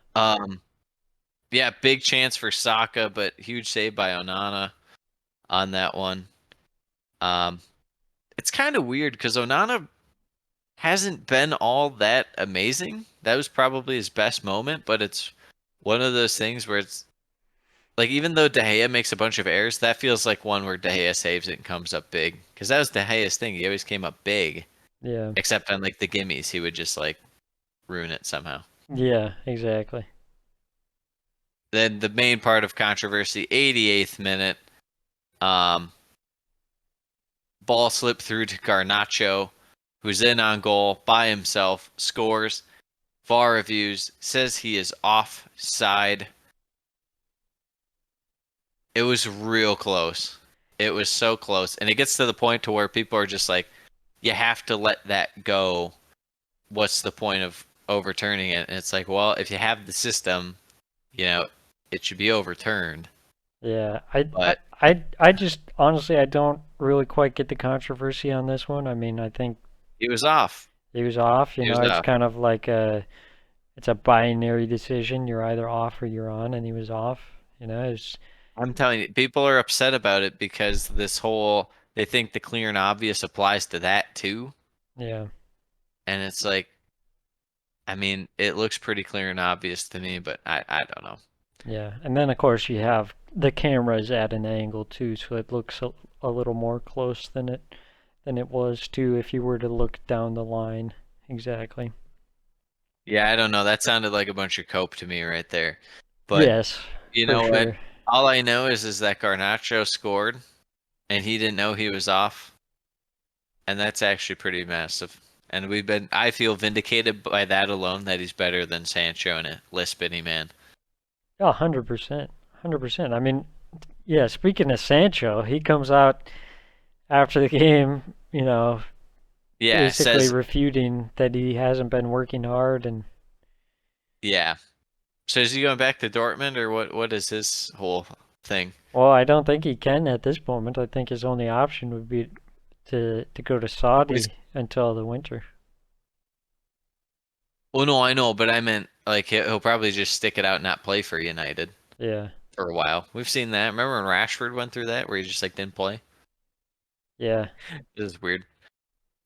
Yeah, big chance for Saka, but huge save by Onana on that one. It's kind of weird because Onana hasn't been all that amazing. That was probably his best moment, but it's one of those things where it's like, even though De Gea makes a bunch of errors, that feels like one where De Gea saves it and comes up big. Because that was De Gea's thing. He always came up big. Yeah. Except on like the gimmies, he would just like ruin it somehow. Yeah, exactly. Then the main part of controversy, 88th minute. Ball slipped through to Garnacho, who's in on goal by himself, scores. VAR reviews, says he is offside. It was real close. It was so close. And it gets to the point to where people are just like, you have to let that go. What's the point of overturning it? And it's like, well, if you have the system, it should be overturned. Yeah, I just honestly I don't really quite get the controversy on this one. I mean, I think he was off. It's kind of like it's a binary decision. You're either off or you're on, and he was off. I'm telling you, people are upset about it because they think the clear and obvious applies to that too. Yeah. And it's like, I mean, it looks pretty clear and obvious to me, but I don't know. Yeah, and then of course you have the cameras at an angle too, so it looks a little more close than it was too if you were to look down the line. Exactly. Yeah, I don't know. That sounded like a bunch of cope to me right there. But Yes, you for know what? sure. All I know is that Garnacho scored, and he didn't know he was off, and that's actually pretty massive. And I feel vindicated by that alone that he's better than Sancho and a Lispini man. Oh, 100%. 100%. I mean, yeah, speaking of Sancho, he comes out after the game, Yeah, basically says refuting that he hasn't been working hard and yeah. So is he going back to Dortmund or what is his whole thing? well, I don't think he can at this moment. I think his only option would be to go to He's, Saudi until the winter. well, no, I know, but I meant like he'll probably just stick it out and not play for United Yeah. for a while. We've seen that. Remember when Rashford went through that where he just like didn't play? Yeah. This is weird.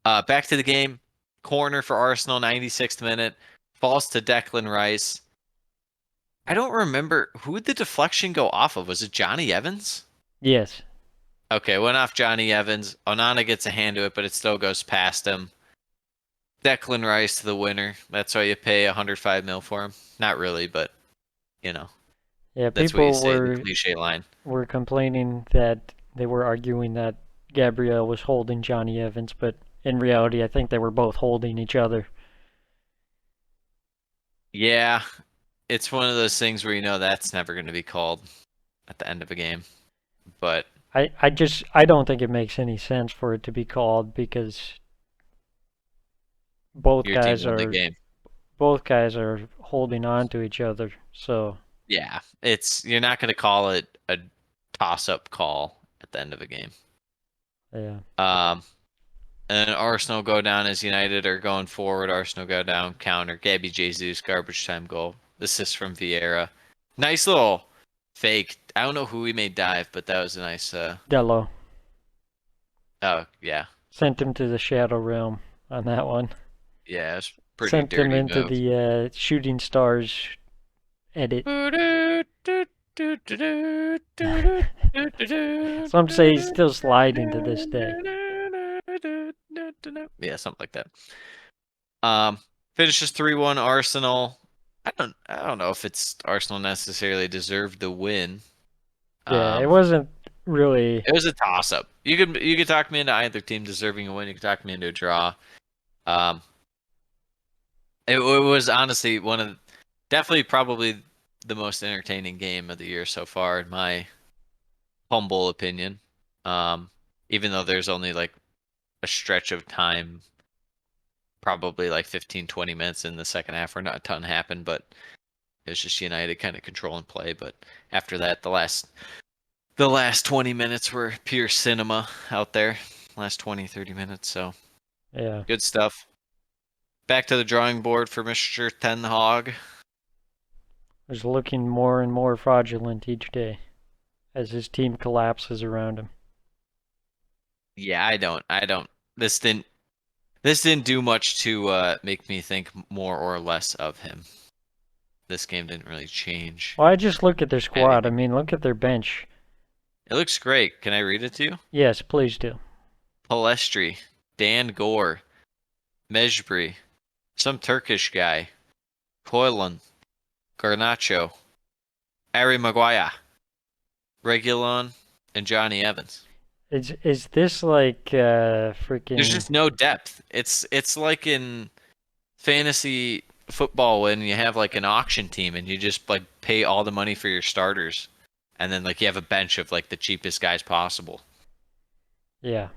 Back to the game. Corner for Arsenal, 96th minute. Falls to Declan Rice. I don't remember who did the deflection go off of. Was it Johnny Evans? Yes. Okay, went off Johnny Evans. Onana gets a hand to it, but it still goes past him. Declan Rice to the winner. That's why you pay 105 mil for him. Not really, but you know, Yeah, that's what you people say, the cliche line. were complaining that they were arguing that Gabriel was holding Johnny Evans, but in reality I think they were both holding each other. Yeah, it's one of those things where you know that's never going to be called at the end of a game. But I don't think it makes any sense for it to be called because both your team guys won the are game. both guys are holding on to each other. So Yeah, you're not going to call it a toss-up call at the end of a game. yeah. Um, and Arsenal go down as United are going forward. Arsenal go down, counter. Gabby Jesus, garbage time goal. Assist from Vieira. Nice little fake. I don't know who he made dive, but that was a nice. Dello Oh yeah, sent him to the Shadow Realm on that one. yeah, it's pretty Sent him dirty into move. the Shooting Stars edit. Some say he's still sliding to this day. Yeah, something like that. Finishes 3-1 Arsenal. I don't know if it's Arsenal necessarily deserved the win. Yeah, it wasn't really. It was a toss up. You could talk me into either team deserving a win. You could talk me into a draw. Um, it was honestly definitely probably the most entertaining game of the year so far, in my humble opinion. Even though there's only like a stretch of time, probably like 15, 20 minutes in the second half where not a ton happened, but it was just United kind of control and play. But after that, the last 20 minutes were pure cinema out there. Last 20, 30 minutes. So Yeah. good stuff. Back to the drawing board for Mr. Ten Hag. Was looking more and more fraudulent each day as his team collapses around him. Yeah, I don't. This didn't do much to make me think more or less of him. This game didn't really change. Well, I just look at their squad. I anything. mean, look at their bench. It looks great. Can I read it to you? Yes, please do. Palestri, Dan Gore, Mejbri, some Turkish guy, Koylan, Garnacho, Ari Maguire, Regulon, and Johnny Evans. Is this like freaking? There's just no depth. It's like in fantasy football when you have like an auction team and you just like pay all the money for your starters, and then like you have a bench of like the cheapest guys possible. Yeah.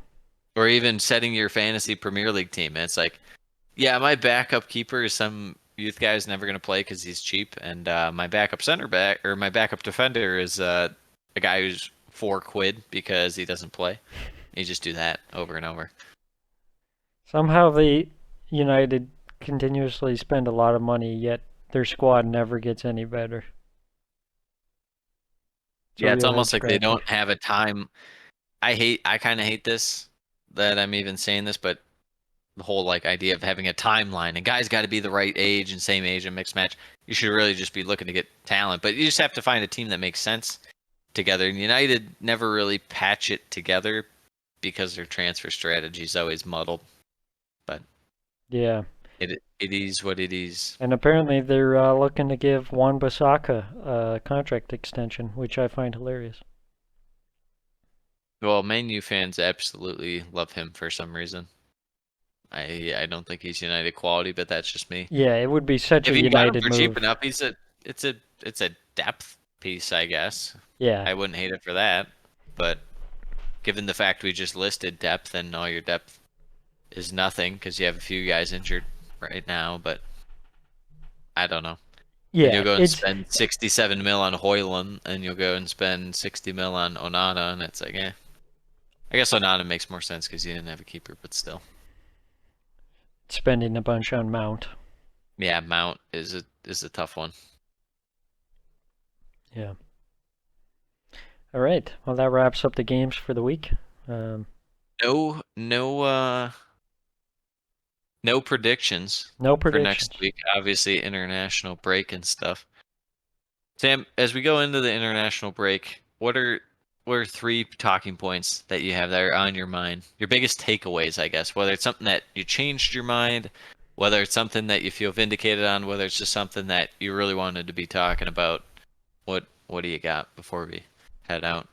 Or even setting your fantasy Premier League team. And it's like, yeah, my backup keeper is some youth guy who's never going to play because he's cheap, and my backup center back or my backup defender is a guy who's £4 because he doesn't play. You just do that over and over. Somehow the United continuously spend a lot of money, yet their squad never gets any better. Yeah, it's real almost like they head-scratcher. don't have a time. I kind of hate this, that I'm even saying this, but the whole like idea of having a timeline and guys got to be the right age and same age and mixed match. You should really just be looking to get talent, but you just have to find a team that makes sense together. And United never really patch it together because their transfer strategy is always muddled. But Yeah. it is what it is. And apparently they're looking to give Wan-Bissaka a contract extension, which I find hilarious. Well, Man U fans absolutely love him for some reason. I don't think he's United quality, but that's just me. Yeah, it would be such If a you got him United for move. cheap enough, it's a depth piece, I guess. Yeah. I wouldn't hate it for that, but given the fact we just listed depth and all your depth is nothing because you have a few guys injured right now, but I don't know. Yeah, You'll go and it's spend 67 mil on Hoyland, and you'll go and spend 60 mil on Onana, and it's like, eh. I guess Onana makes more sense because you didn't have a keeper, but still. spending a bunch on Mount. Yeah, Mount is a tough one. Yeah. All right. Well, that wraps up the games for the week. No predictions No for predictions. next week. Obviously, international break and stuff. Sam, as we go into the international break, what are 3 talking points that you have that are on your mind? Your biggest takeaways, I guess. Whether it's something that you changed your mind, whether it's something that you feel vindicated on, whether it's just something that you really wanted to be talking about. What do you got before we head out?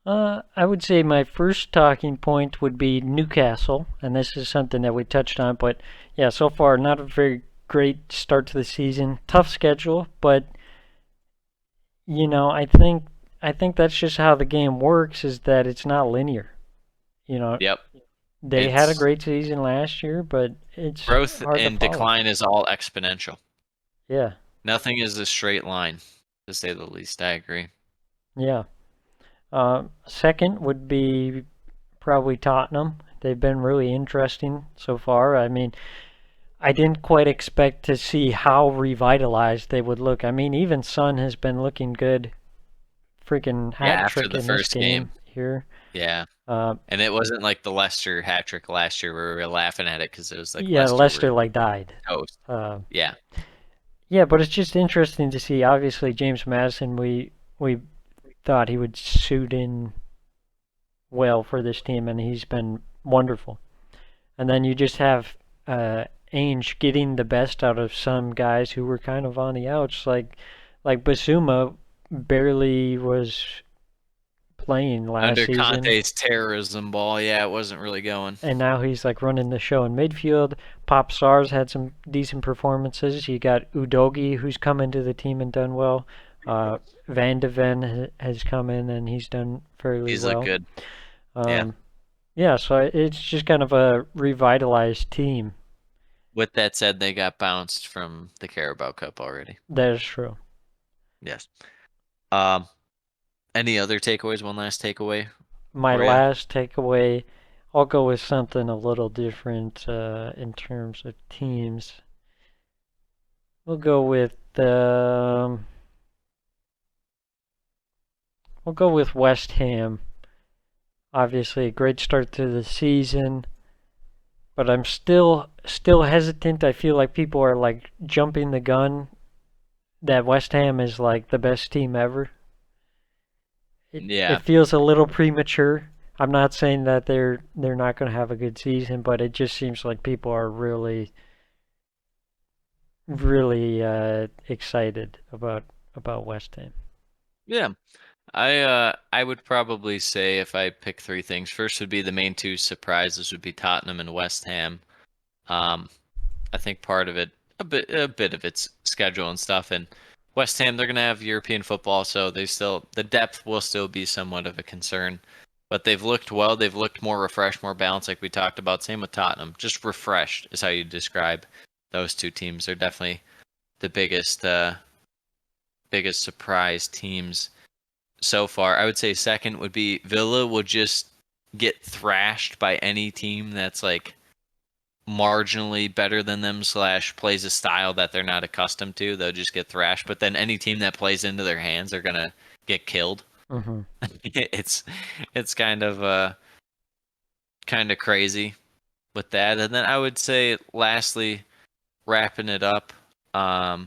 I would say my first talking point would be Newcastle, and this is something that we touched on, but yeah, so far not a very great start to the season. Tough schedule, but I think that's just how the game works, is that it's not linear. Yep. They had a It's- great season last year, but it's Growth hard and to follow. decline is all exponential. Yeah, Nothing is a straight line, to say the least. I agree. yeah. Second would be probably Tottenham. They've been really interesting so far. I mean, I didn't quite expect to see how revitalized they would look. I mean, even Son has been looking good. Freaking Yeah, hat after trick the in this first game game. here. Yeah. And it wasn't like the Leicester hat trick last year where we were laughing at it because it was like Yeah, Leicester were like died. toast. Yeah. Yeah, but it's just interesting to see. Obviously, James Madison, we thought he would suit in well for this team, and he's been wonderful. And then you just have Ainge getting the best out of some guys who were kind of on the outs, like Basuma barely was playing last Under season. Conte's terrorism ball, yeah, it wasn't really going. And now he's like running the show in midfield. Pop Sars had some decent performances. You got Udogi, who's come into the team and done well. Van de Ven has come in and he's done fairly He's well. looked good. Yeah, so it's just kind of a revitalized team. With that said, they got bounced from the Carabao Cup already. That is true. Yes. Any other takeaways? One last takeaway? My for ya? last takeaway, I'll go with something a little different in terms of teams. We'll go with West Ham. Obviously, a great start to the season, but I'm still hesitant. I feel like people are like jumping the gun that West Ham is like the best team ever. Yeah. It feels a little premature. I'm not saying that they're not going to have a good season, but it just seems like people are really excited about West Ham. Yeah. I would probably say if I pick 3 things, first would be the main 2 surprises would be Tottenham and West Ham. I think part of it, a bit of its schedule and stuff, and West Ham, they're gonna have European football, so the depth will still be somewhat of a concern. But they've looked well. They've looked more refreshed, more balanced, like we talked about. Same with Tottenham. Just refreshed is how you describe those 2 teams. They're definitely the biggest surprise teams so far. I would say second would be Villa will just get thrashed by any team that's like marginally better than them / plays a style that they're not accustomed to. They'll just get thrashed. But then any team that plays into their hands are gonna get killed. Mm-hmm. It's kind of crazy. with that. And then I would say, lastly, wrapping it up, I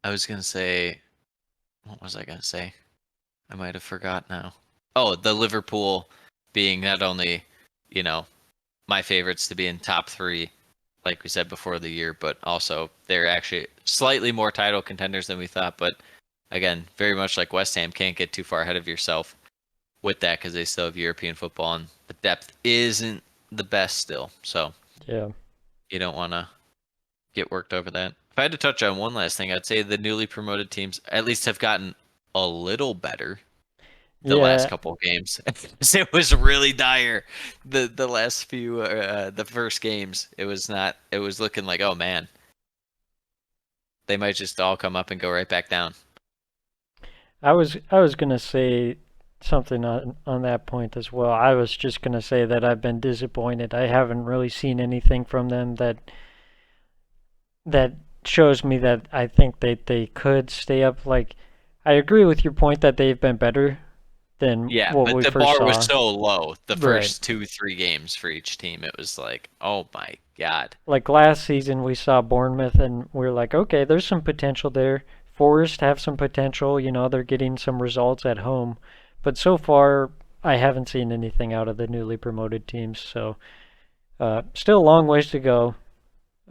was going to say, what was I going to say? I might have forgot now. Oh, the Liverpool being not only, my favorites to be in top 3, like we said before the year, but also they're actually slightly more title contenders than we thought. But again, very much like West Ham, can't get too far ahead of yourself with that because they still have European football and the depth isn't the best still. So Yeah. you don't want to get worked over that. If I had to touch on one last thing, I'd say the newly promoted teams at least have gotten a little better the last couple of games. It was really dire the last few the first games. It was looking like, oh man, they might just all come up and go right back down. I was gonna say something on that point as well. I was just gonna say that I've been disappointed. I haven't really seen anything from them that shows me that I think they could stay up. Like, I agree with your point that they've been better than Yeah, what but we the first bar saw. was so low the Right. first 2-3 games for each team. It was like, oh my god. Like last season, we saw Bournemouth, and we are like, okay, there's some potential there. Forest have some potential. They're getting some results at home, but so far, I haven't seen anything out of the newly promoted teams. So, still a long ways to go.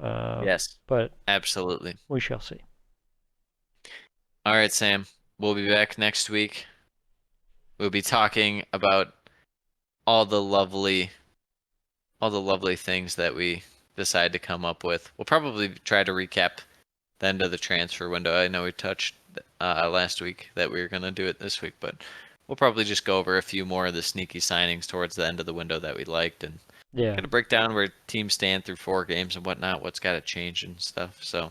Yes, But absolutely. we shall see. All right, Sam. We'll be back next week. We'll be talking about all the lovely things that we decide to come up with. We'll probably try to recap the end of the transfer window. I know we touched last week that we were going to do it this week, but we'll probably just go over a few more of the sneaky signings towards the end of the window that we liked and kind of break down where teams stand through 4 games and whatnot, what's got to change and stuff. So,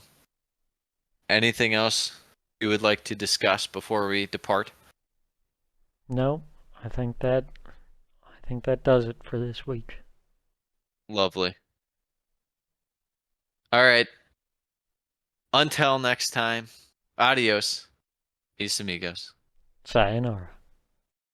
anything else you would like to discuss before we depart? No, I think that does it for this week. Lovely. All right. Until next time, adios. Peace, amigos. Sayonara.